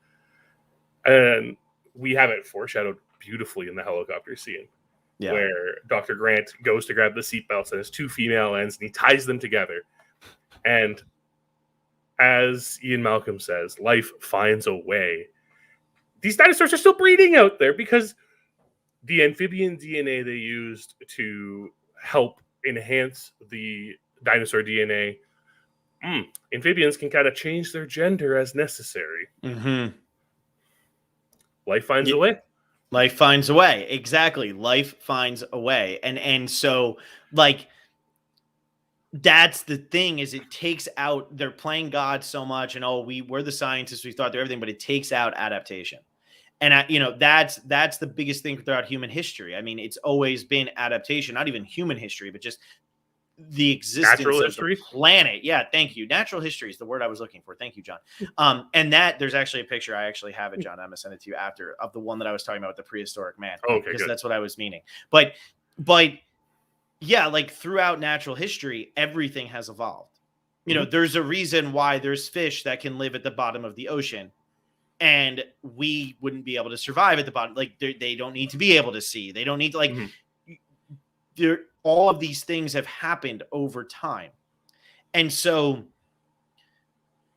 And we have it foreshadowed beautifully in the helicopter scene. Yeah. Where Dr. Grant goes to grab the seatbelts and his two female ends, and he ties them together. And as Ian Malcolm says, life finds a way. These dinosaurs are still breeding out there because the amphibian DNA they used to help enhance the dinosaur DNA, amphibians can kind of change their gender as necessary. Mm-hmm. Life finds a way. Life finds a way. Exactly. Life finds a way. And so, like, that's the thing, is it takes out, they're playing God so much, and we're the scientists, we thought they're everything, but it takes out adaptation. And that's the biggest thing throughout human history. I mean, it's always been adaptation, not even human history, but just the existence Natural of history? the planet. Yeah, thank you. Natural history is the word I was looking for. Thank you, John. And that, there's actually a picture. I actually have it, John. I'm gonna send it to you after, of the one that I was talking about with the prehistoric man. Okay, because good. that's what I was meaning. But yeah, like throughout natural history, everything has evolved. There's a reason why there's fish that can live at the bottom of the ocean, and we wouldn't be able to survive at the bottom. Like they don't need to be able to see. They don't need to, like, all of these things have happened over time. And so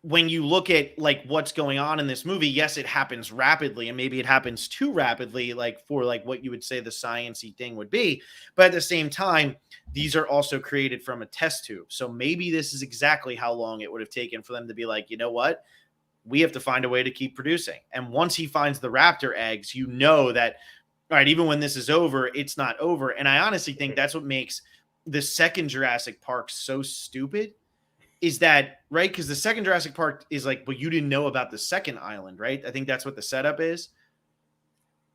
when you look at like what's going on in this movie, yes, it happens rapidly, and maybe it happens too rapidly, like for like what you would say the science-y thing would be. But at the same time, these are also created from a test tube. So maybe this is exactly how long it would have taken for them to be like, you know what? We have to find a way to keep producing. And once he finds the raptor eggs, that, all right, even when this is over, it's not over. And I honestly think that's what makes the second Jurassic Park so stupid, is that, right? Because the second Jurassic Park is like, well, you didn't know about the second island, right? I think that's what the setup is.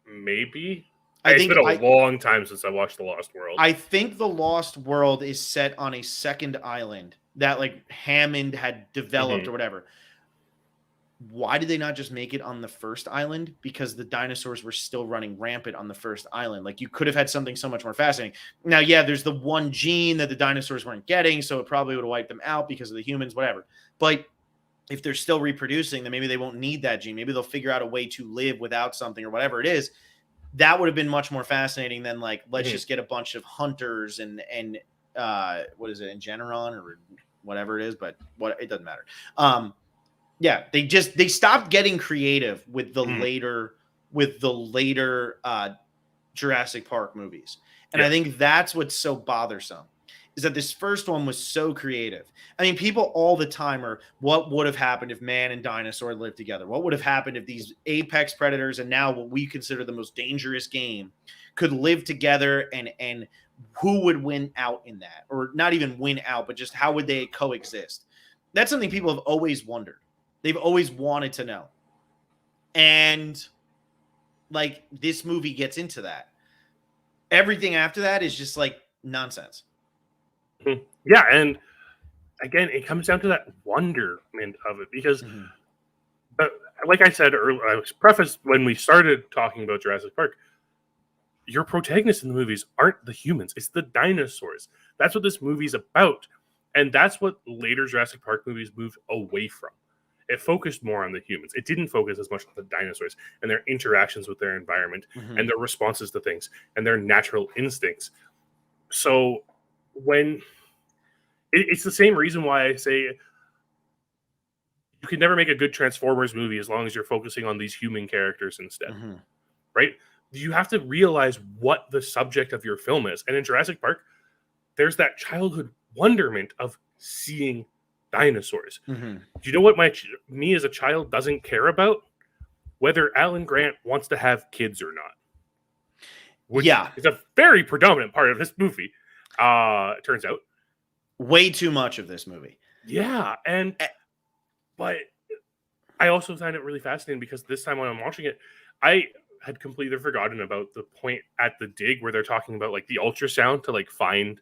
Maybe. It's been a long time since I watched The Lost World. I think The Lost World is set on a second island that like Hammond had developed or whatever. Why did they not just make it on the first island? Because the dinosaurs were still running rampant on the first island. Like, you could have had something so much more fascinating. Now, yeah, there's the one gene that the dinosaurs weren't getting, so it probably would have wiped them out because of the humans, whatever. But if they're still reproducing, then maybe they won't need that gene. Maybe they'll figure out a way to live without something or whatever it is. That would have been much more fascinating than like, let's just get a bunch of hunters and what is it, Ingeneron or whatever it is, but it doesn't matter. Yeah, they stopped getting creative with the later Jurassic Park movies. And I think that's what's so bothersome, is that this first one was so creative. I mean, people all the time are, what would have happened if man and dinosaur lived together? What would have happened if these apex predators, and now what we consider the most dangerous game, could live together, and who would win out in that? Or not even win out, but just how would they coexist? That's something people have always wondered. They've always wanted to know. And like, this movie gets into that. Everything after that is just like nonsense. Yeah, and again, it comes down to that wonderment of it, because like I said earlier, I was prefaced when we started talking about Jurassic Park, your protagonists in the movies aren't the humans, it's the dinosaurs. That's what this movie's about. And that's what later Jurassic Park movies moved away from. It focused more on the humans. It didn't focus as much on the dinosaurs and their interactions with their environment and their responses to things and their natural instincts. So when it's the same reason why I say you can never make a good Transformers movie as long as you're focusing on these human characters instead, right? You have to realize what the subject of your film is. And in Jurassic Park, there's that childhood wonderment of seeing dinosaurs. Do you know what me as a child doesn't care about? Whether Alan Grant wants to have kids or not. Which is a very predominant part of this movie, it turns out. Way too much of this movie. Yeah, but I also find it really fascinating because this time when I'm watching it, I had completely forgotten about the point at the dig where they're talking about like the ultrasound to like find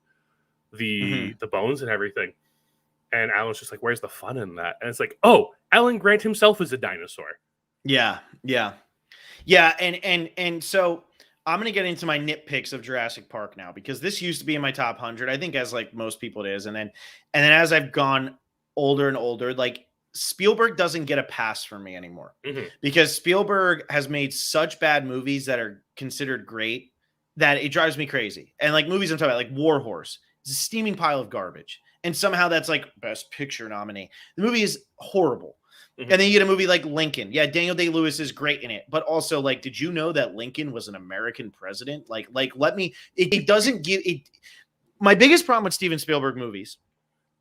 the bones and everything. And Alan's just like, where's the fun in that? And it's like, oh, Alan Grant himself is a dinosaur. Yeah. And so I'm going to get into my nitpicks of Jurassic Park now, because this used to be in my top 100. I think, as like most people it is. And then as I've gone older and older, like, Spielberg doesn't get a pass for me anymore, because Spielberg has made such bad movies that are considered great that it drives me crazy. And like movies I'm talking about, like War Horse, it's a steaming pile of garbage. And somehow that's like Best Picture nominee. The movie is horrible. And then you get a movie like Lincoln. Yeah, Daniel Day-Lewis is great in it. But also, like, did you know that Lincoln was an American president? Like it doesn't give it. My biggest problem with Steven Spielberg movies,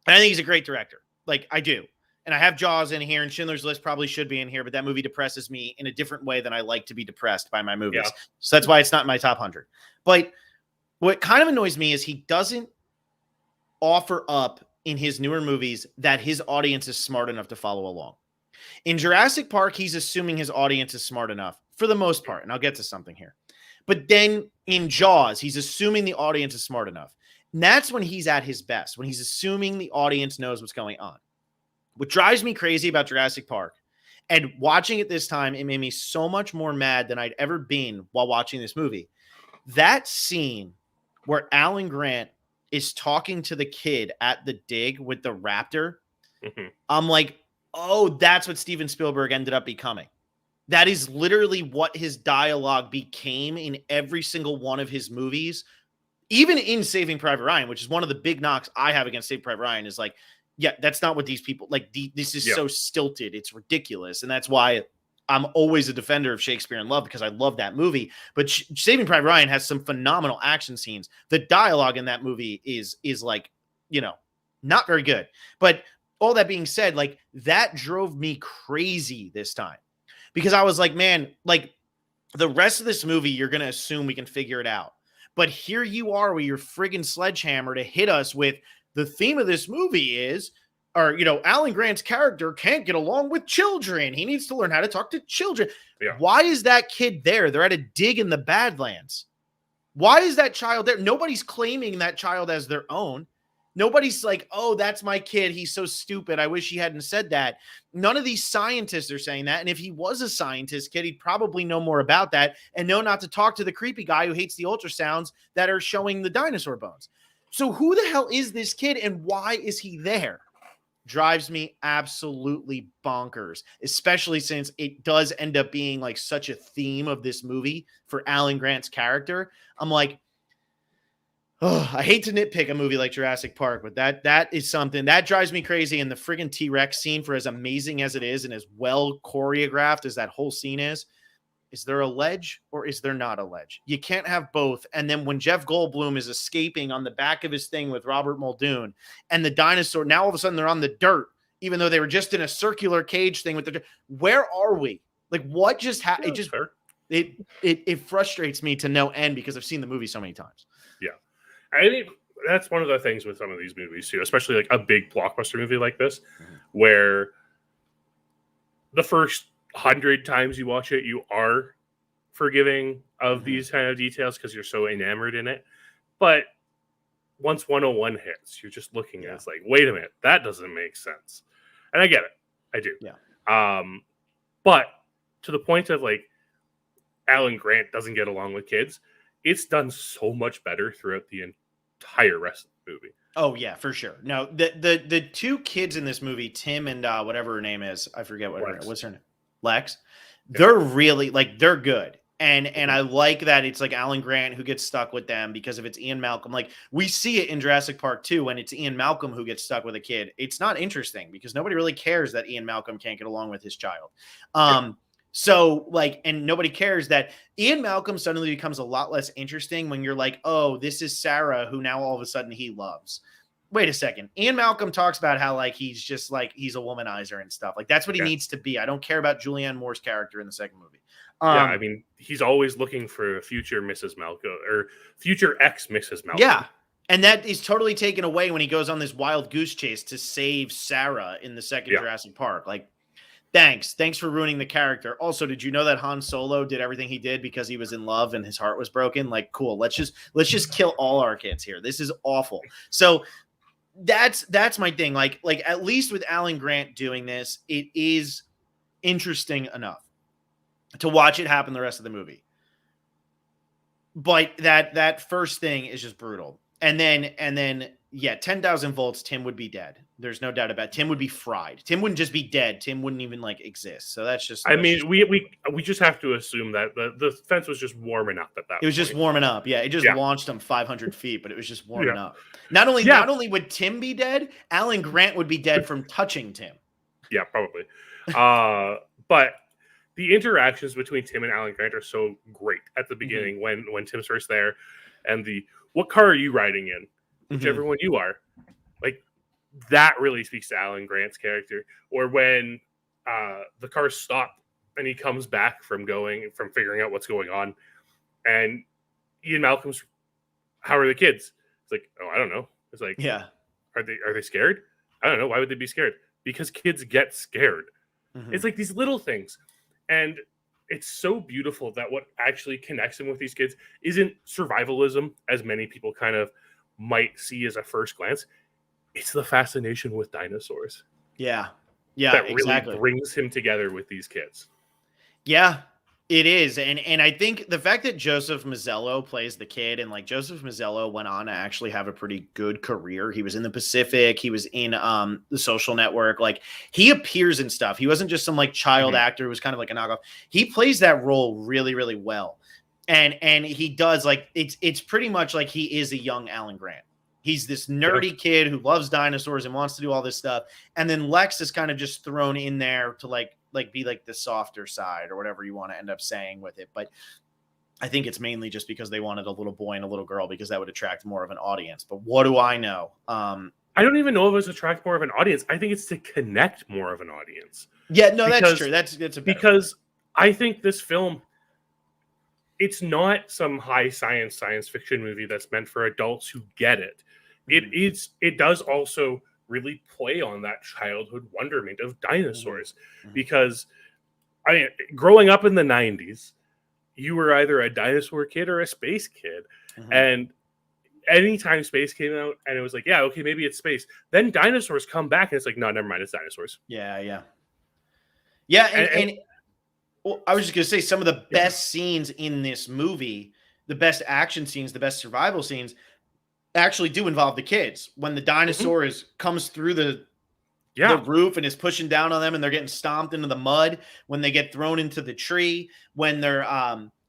and I think he's a great director. Like, I do. And I have Jaws in here, and Schindler's List probably should be in here, but that movie depresses me in a different way than I like to be depressed by my movies. Yeah. So that's why it's not in my top 100. But what kind of annoys me is he doesn't offer up in his newer movies that his audience is smart enough to follow along. In Jurassic Park, he's assuming his audience is smart enough for the most part, and I'll get to something here. But then in Jaws, he's assuming the audience is smart enough. And that's when he's at his best, when he's assuming the audience knows what's going on. What drives me crazy about Jurassic Park, and watching it this time, it made me so much more mad than I'd ever been while watching this movie. That scene where Alan Grant is talking to the kid at the dig with the raptor, I'm like, oh, that's what Steven Spielberg ended up becoming. That is literally what his dialogue became in every single one of his movies, even in Saving Private Ryan, which is one of the big knocks I have against Saving Private Ryan is like, yeah, that's not what these people like. This is so stilted. It's ridiculous. And that's why I'm always a defender of Shakespeare in Love, because I love that movie. But Saving Private Ryan has some phenomenal action scenes. The dialogue in that movie is like, not very good. But all that being said, like, that drove me crazy this time, because I was like, man, like, the rest of this movie, you're going to assume we can figure it out. But here you are with your friggin' sledgehammer to hit us with the theme of this movie is, Alan Grant's character can't get along with children. He needs to learn how to talk to children. Yeah. Why is that kid there? They're at a dig in the Badlands. Why is that child there? Nobody's claiming that child as their own. Nobody's like, oh, that's my kid. He's so stupid. I wish he hadn't said that. None of these scientists are saying that. And if he was a scientist kid, he'd probably know more about that and know not to talk to the creepy guy who hates the ultrasounds that are showing the dinosaur bones. So who the hell is this kid and why is he there? Drives me absolutely bonkers, especially since it does end up being like such a theme of this movie for Alan Grant's character. I'm like, oh, I hate to nitpick a movie like Jurassic Park, but that is something that drives me crazy. And the friggin' T-Rex scene, for as amazing as it is and as well choreographed as that whole scene is there a ledge or is there not a ledge? You can't have both. And then when Jeff Goldblum is escaping on the back of his thing with Robert Muldoon and the dinosaur, now all of a sudden they're on the dirt, even though they were just in a circular cage thing with the, where are we? Like, what just happened? It frustrates me to no end because I've seen the movie so many times. Yeah. I think that's one of the things with some of these movies too, especially like a big blockbuster movie like this, where the first 100 times you watch it, you are forgiving of these kind of details because you're so enamored in it. But once 101 hits, you're just looking at it, it's like, wait a minute, that doesn't make sense. And I get it. I do. Yeah. But to the point of like Alan Grant doesn't get along with kids, it's done so much better throughout the entire rest of the movie. Oh yeah, for sure. No, the two kids in this movie, Tim and whatever her name is, I forget what's her name. Lex. They're really like, they're good. And I like that it's like Alan Grant who gets stuck with them because if it's Ian Malcolm, like we see it in Jurassic Park 2 when it's Ian Malcolm who gets stuck with a kid. It's not interesting because nobody really cares that Ian Malcolm can't get along with his child. So like, and nobody cares that Ian Malcolm suddenly becomes a lot less interesting when you're like, oh, this is Sarah who now all of a sudden he loves. Wait a second. Ian Malcolm talks about how like he's just like he's a womanizer and stuff. Like that's what he needs to be. I don't care about Julianne Moore's character in the second movie. I mean, he's always looking for a future Mrs. Malcolm or future ex Mrs. Malcolm. Yeah. And that is totally taken away when he goes on this wild goose chase to save Sarah in the second Jurassic Park. Like, thanks for ruining the character. Also, did you know that Han Solo did everything he did because he was in love and his heart was broken? Like, cool. Let's just kill all our kids here. This is awful. So that's my thing. Like at least with Alan Grant doing this, it is interesting enough to watch it happen the rest of the movie. But that first thing is just brutal. And then 10,000 volts, Tim would be dead. There's no doubt about it. Tim would be fried. Tim wouldn't just be dead. Tim wouldn't even like exist. So that's just. We just have to assume that the fence was just warming up at that. It was just warming up. Yeah, it just launched him 500 feet, but it was just warming up. Not only would Tim be dead, Alan Grant would be dead from touching Tim. Yeah, probably. But the interactions between Tim and Alan Grant are so great at the beginning when Tim's first there, and what car are you riding in? Whichever one you are. Like, that really speaks to Alan Grant's character. Or when the cars stop and he comes back from figuring out what's going on, and Ian Malcolm's, how are the kids? It's like, oh, I don't know. It's like, Are they scared? I don't know. Why would they be scared? Because kids get scared. Mhm. It's like these little things. And it's so beautiful that what actually connects him with these kids isn't survivalism, as many people kind of might see as a first glance. It's the fascination with dinosaurs. Yeah. Yeah, That really exactly. brings him together with these kids. Yeah, it is, and I think the fact that Joseph Mazzello plays the kid, and like Joseph Mazzello went on to actually have a pretty good career. He was in the Pacific, he was in The Social Network. Like he appears in stuff. He wasn't just some like child actor who was kind of like a knockoff. He plays that role really, really well, and he does like it's pretty much like he is a young Alan Grant. He's this nerdy kid who loves dinosaurs and wants to do all this stuff, and then Lex is kind of just thrown in there to like be like the softer side or whatever you want to end up saying with it. But I think it's mainly just because they wanted a little boy and a little girl because that would attract more of an audience. But what do I know? I don't even know if it's attract more of an audience. I think it's to connect more of an audience. Yeah, no, that's true. That's a because I think this film, it's not some high science fiction movie that's meant for adults who get it. It does also really play on that childhood wonderment of dinosaurs. Because I mean, growing up in the 90s, you were either a dinosaur kid or a space kid. And anytime space came out and it was like, yeah, okay, maybe it's space, then dinosaurs come back and it's like, no, never mind, it's dinosaurs. Yeah. And well, I was just gonna say some of the best scenes in this movie, the best action scenes, the best survival scenes actually do involve the kids. When the dinosaur comes through the roof and is pushing down on them and they're getting stomped into the mud, when they get thrown into the tree, when they're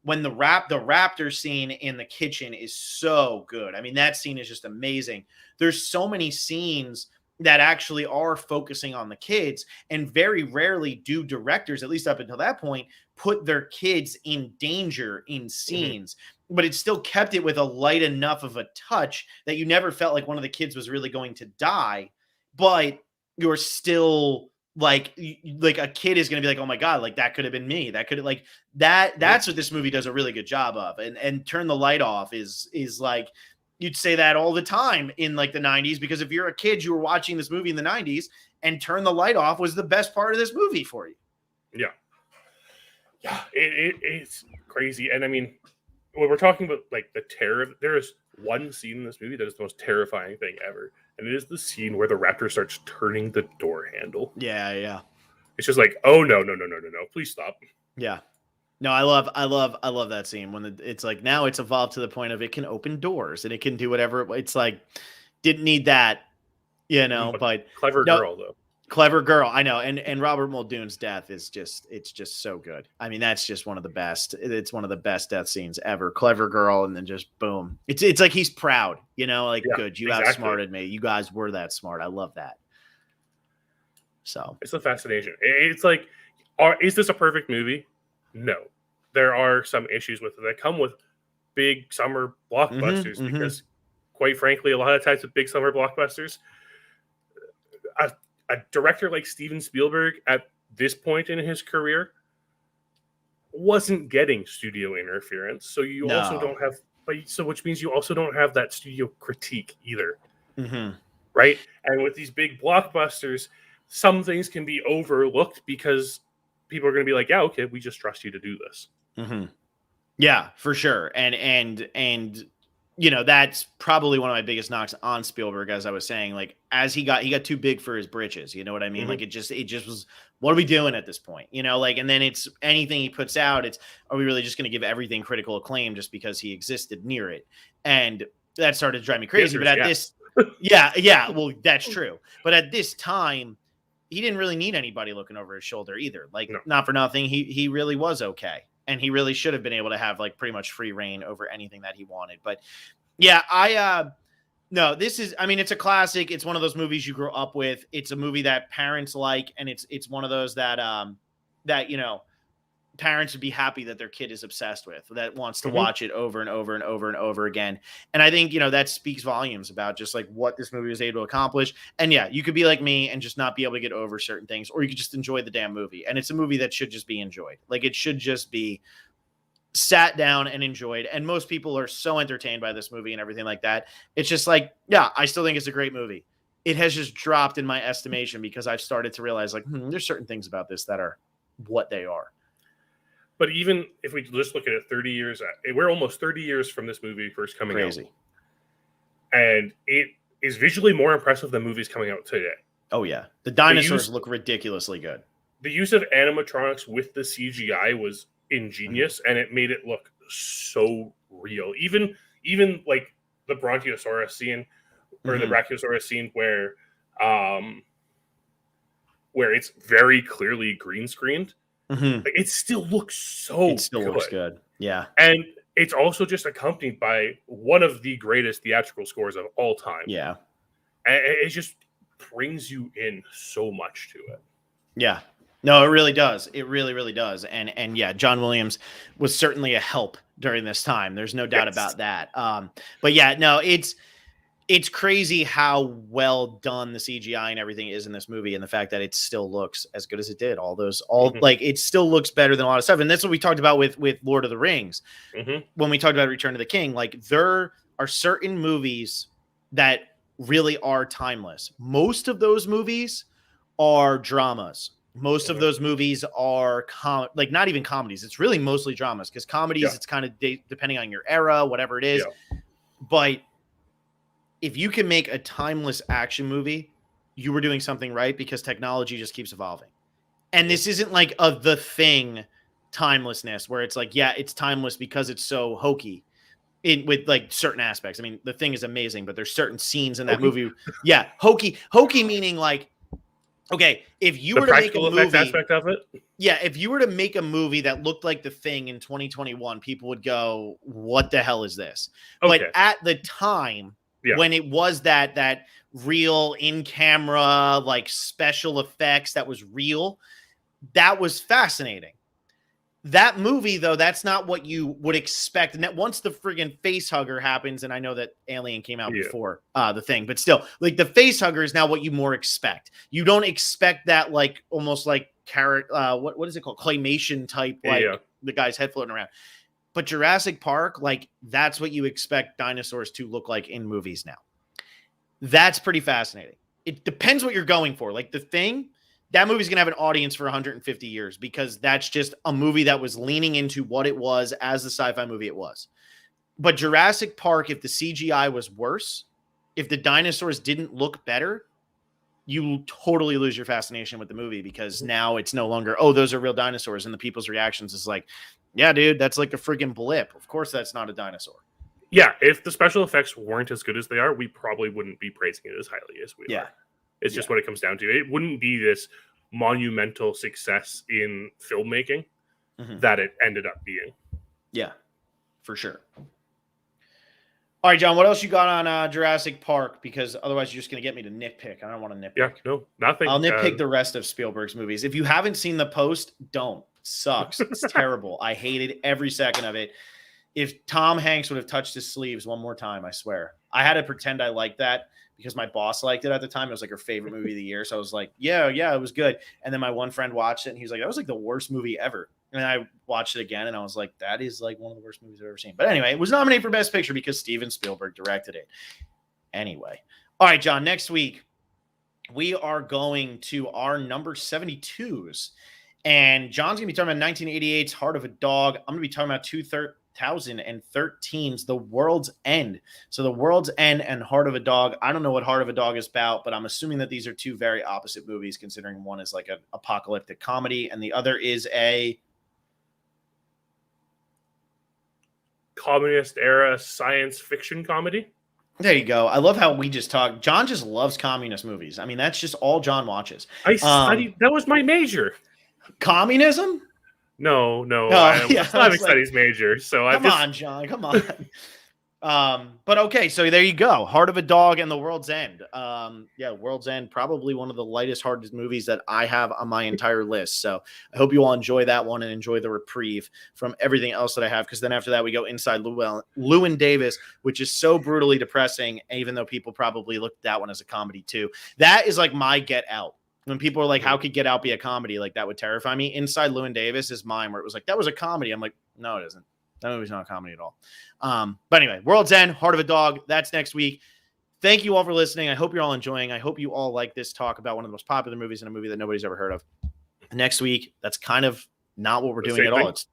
when the raptor scene in the kitchen is so good. I mean, that scene is just amazing. There's so many scenes that actually are focusing on the kids, and very rarely do directors, at least up until that point, put their kids in danger in scenes. But it still kept it with a light enough of a touch that you never felt like one of the kids was really going to die, but you're still like a kid is going to be like, oh my God, like that could have been me. That could like that's what this movie does a really good job of. And Turn the Light Off is like, you'd say that all the time in like the 90s, because if you're a kid, you were watching this movie in the 90s, and Turn the Light Off was the best part of this movie for you. Yeah, it's crazy. And I mean, when we're talking about like the terror, there is one scene in this movie that is the most terrifying thing ever, and it is the scene where the raptor starts turning the door handle. Yeah. It's just like, oh no, please stop. Yeah. No, I love that scene when it's like, now it's evolved to the point of it can open doors and it can do whatever. It's like, didn't need that, but clever girl though. Clever girl, I know. And Robert Muldoon's death is it's just so good. I mean, that's just one of the best. It's one of the best death scenes ever. Clever girl, and then just boom. It's like he's proud, good. You outsmarted me. You guys were that smart. I love that. So it's a fascination. It's like, is this a perfect movie? No. There are some issues with it that come with big summer blockbusters, because quite frankly, a lot of times with big summer blockbusters, a director like Steven Spielberg at this point in his career wasn't getting studio interference. So you also don't have, which means you also don't have that studio critique either. Right? And with these big blockbusters, some things can be overlooked because people are going to be like, yeah, okay, we just trust you to do this. Yeah, for sure. And that's probably one of my biggest knocks on Spielberg, as I was saying, like, as he got too big for his britches, you know what I mean? Like it just was, what are we doing at this point? And then it's anything he puts out, are we really just going to give everything critical acclaim just because he existed near it? And that started to drive me crazy. But at this, well, that's true. But at this time, he didn't really need anybody looking over his shoulder either. Like, not for nothing, he really was okay. And he really should have been able to have like pretty much free reign over anything that he wanted. But yeah, no, this is, I mean, it's a classic. It's one of those movies you grow up with. It's a movie that parents like, and it's one of those that parents would be happy that their kid is obsessed with, that wants to watch it over and over and over and over again. And I think, that speaks volumes about just like what this movie was able to accomplish. And yeah, you could be like me and just not be able to get over certain things, or you could just enjoy the damn movie. And it's a movie that should just be enjoyed. Like, it should just be sat down and enjoyed. And most people are so entertained by this movie and everything like that. It's just like, yeah, I still think it's a great movie. it has just dropped in my estimation because I've started to realize like, there's certain things about this that are what they are. But even if we just look at it 30 years, we're almost 30 years from this movie first coming Crazy. out. And it is visually more impressive than movies coming out today. Oh, yeah. The dinosaurs look ridiculously good. The use of animatronics with the CGI was ingenious, and it made it look so real. Even like the Brontosaurus scene, or the Brachiosaurus scene where it's very clearly green screened. It still looks so It still looks good. Yeah. And it's also just accompanied by one of the greatest theatrical scores of all time. Yeah. And it just brings you in so much to it. Yeah. No, it really does. It really, really does. And yeah, John Williams was certainly a help during this time. There's no doubt about that. But yeah, no, it's crazy how well done the CGI and everything is in this movie, and the fact that it still looks as good as it did. Like it still looks better than a lot of stuff. And that's what we talked about with Lord of the Rings. When we talked about Return of the King, like there are certain movies that really are timeless. Most of those movies are dramas. Most of those movies are like not even comedies. It's really mostly dramas, because comedies, it's kind of depending on your era, whatever it is. But if you can make a timeless action movie, you were doing something right, because technology just keeps evolving. And this isn't like The Thing timelessness, where it's like, yeah, it's timeless because it's so hokey with like certain aspects. I mean, The Thing is amazing, but there's certain scenes in that movie. Yeah. Hokey meaning like, okay, if you were to make a movie aspect of it. Yeah. If you were to make a movie that looked like The Thing in 2021, people would go, what the hell is this? Okay. But at the time, when it was that real in camera, like special effects that was real, that was fascinating. That movie, though, that's not what you would expect. And that once the friggin' face hugger happens, and I know that Alien came out before The Thing, but still, like the face hugger is now what you more expect. You don't expect that, like almost like what is it called? Claymation type, like the guy's head floating around. But Jurassic Park, like that's what you expect dinosaurs to look like in movies now. That's pretty fascinating. It depends what you're going for. Like The Thing, that movie's going to have an audience for 150 years, because that's just a movie that was leaning into what it was as the sci-fi movie it was. But Jurassic Park, if the CGI was worse, if the dinosaurs didn't look better, you totally lose your fascination with the movie, because now it's no longer, oh, those are real dinosaurs. And the people's reactions is like, yeah, dude, that's like a friggin' blip. Of course, that's not a dinosaur. Yeah, if the special effects weren't as good as they are, we probably wouldn't be praising it as highly as we are. It's just what it comes down to. It wouldn't be this monumental success in filmmaking that it ended up being. Yeah, for sure. All right, John, what else you got on Jurassic Park? Because otherwise you're just going to get me to nitpick. I don't want to nitpick. Yeah, no, nothing. I'll nitpick the rest of Spielberg's movies. If you haven't seen The Post, don't. Sucks. It's terrible. I hated every second of it. If Tom Hanks would have touched his sleeves one more time, I swear. I had to pretend I liked that because my boss liked it at the time. It was like her favorite movie of the year. So I was like, yeah, it was good. And then my one friend watched it and he was like, that was like the worst movie ever. And I watched it again and I was like, that is like one of the worst movies I've ever seen. But anyway, it was nominated for Best Picture because Steven Spielberg directed it. Anyway. All right, John, next week we are going to our number 72s. And John's going to be talking about 1988's Heart of a Dog. I'm going to be talking about 2013's The World's End. So The World's End and Heart of a Dog. I don't know what Heart of a Dog is about, but I'm assuming that these are two very opposite movies, considering one is like an apocalyptic comedy and the other is a communist era science fiction comedy. There you go. I love how we just talk. John just loves communist movies. I mean, that's just all John watches. I studied. That was my major. Communism? No. I'm a Islamic studies major. So come on, John. Come on. But okay, so there you go. Heart of a Dog and The World's End. World's End, probably one of the lightest, hardest movies that I have on my entire list. So I hope you all enjoy that one and enjoy the reprieve from everything else that I have. Because then after that, we go Inside Llewyn Davis, which is so brutally depressing, even though people probably looked at that one as a comedy too. That is like my Get Out. When people are like, how could Get Out be a comedy? Like, that would terrify me. Inside Llewyn Davis is mine, where it was like, that was a comedy. I'm like, no, it isn't. That movie's not a comedy at all. But anyway, World's End, Heart of a Dog. That's next week. thank you all for listening. I hope you're all enjoying. I hope you all like this talk about one of the most popular movies and a movie that nobody's ever heard of. Next week, that's kind of not what we're doing at all. It's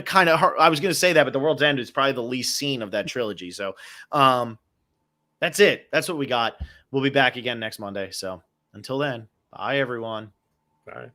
kind of hard. I was going to say that, but The World's End is probably the least seen of that trilogy. So that's it. That's what we got. We'll be back again next Monday. So until then, bye, everyone. Bye.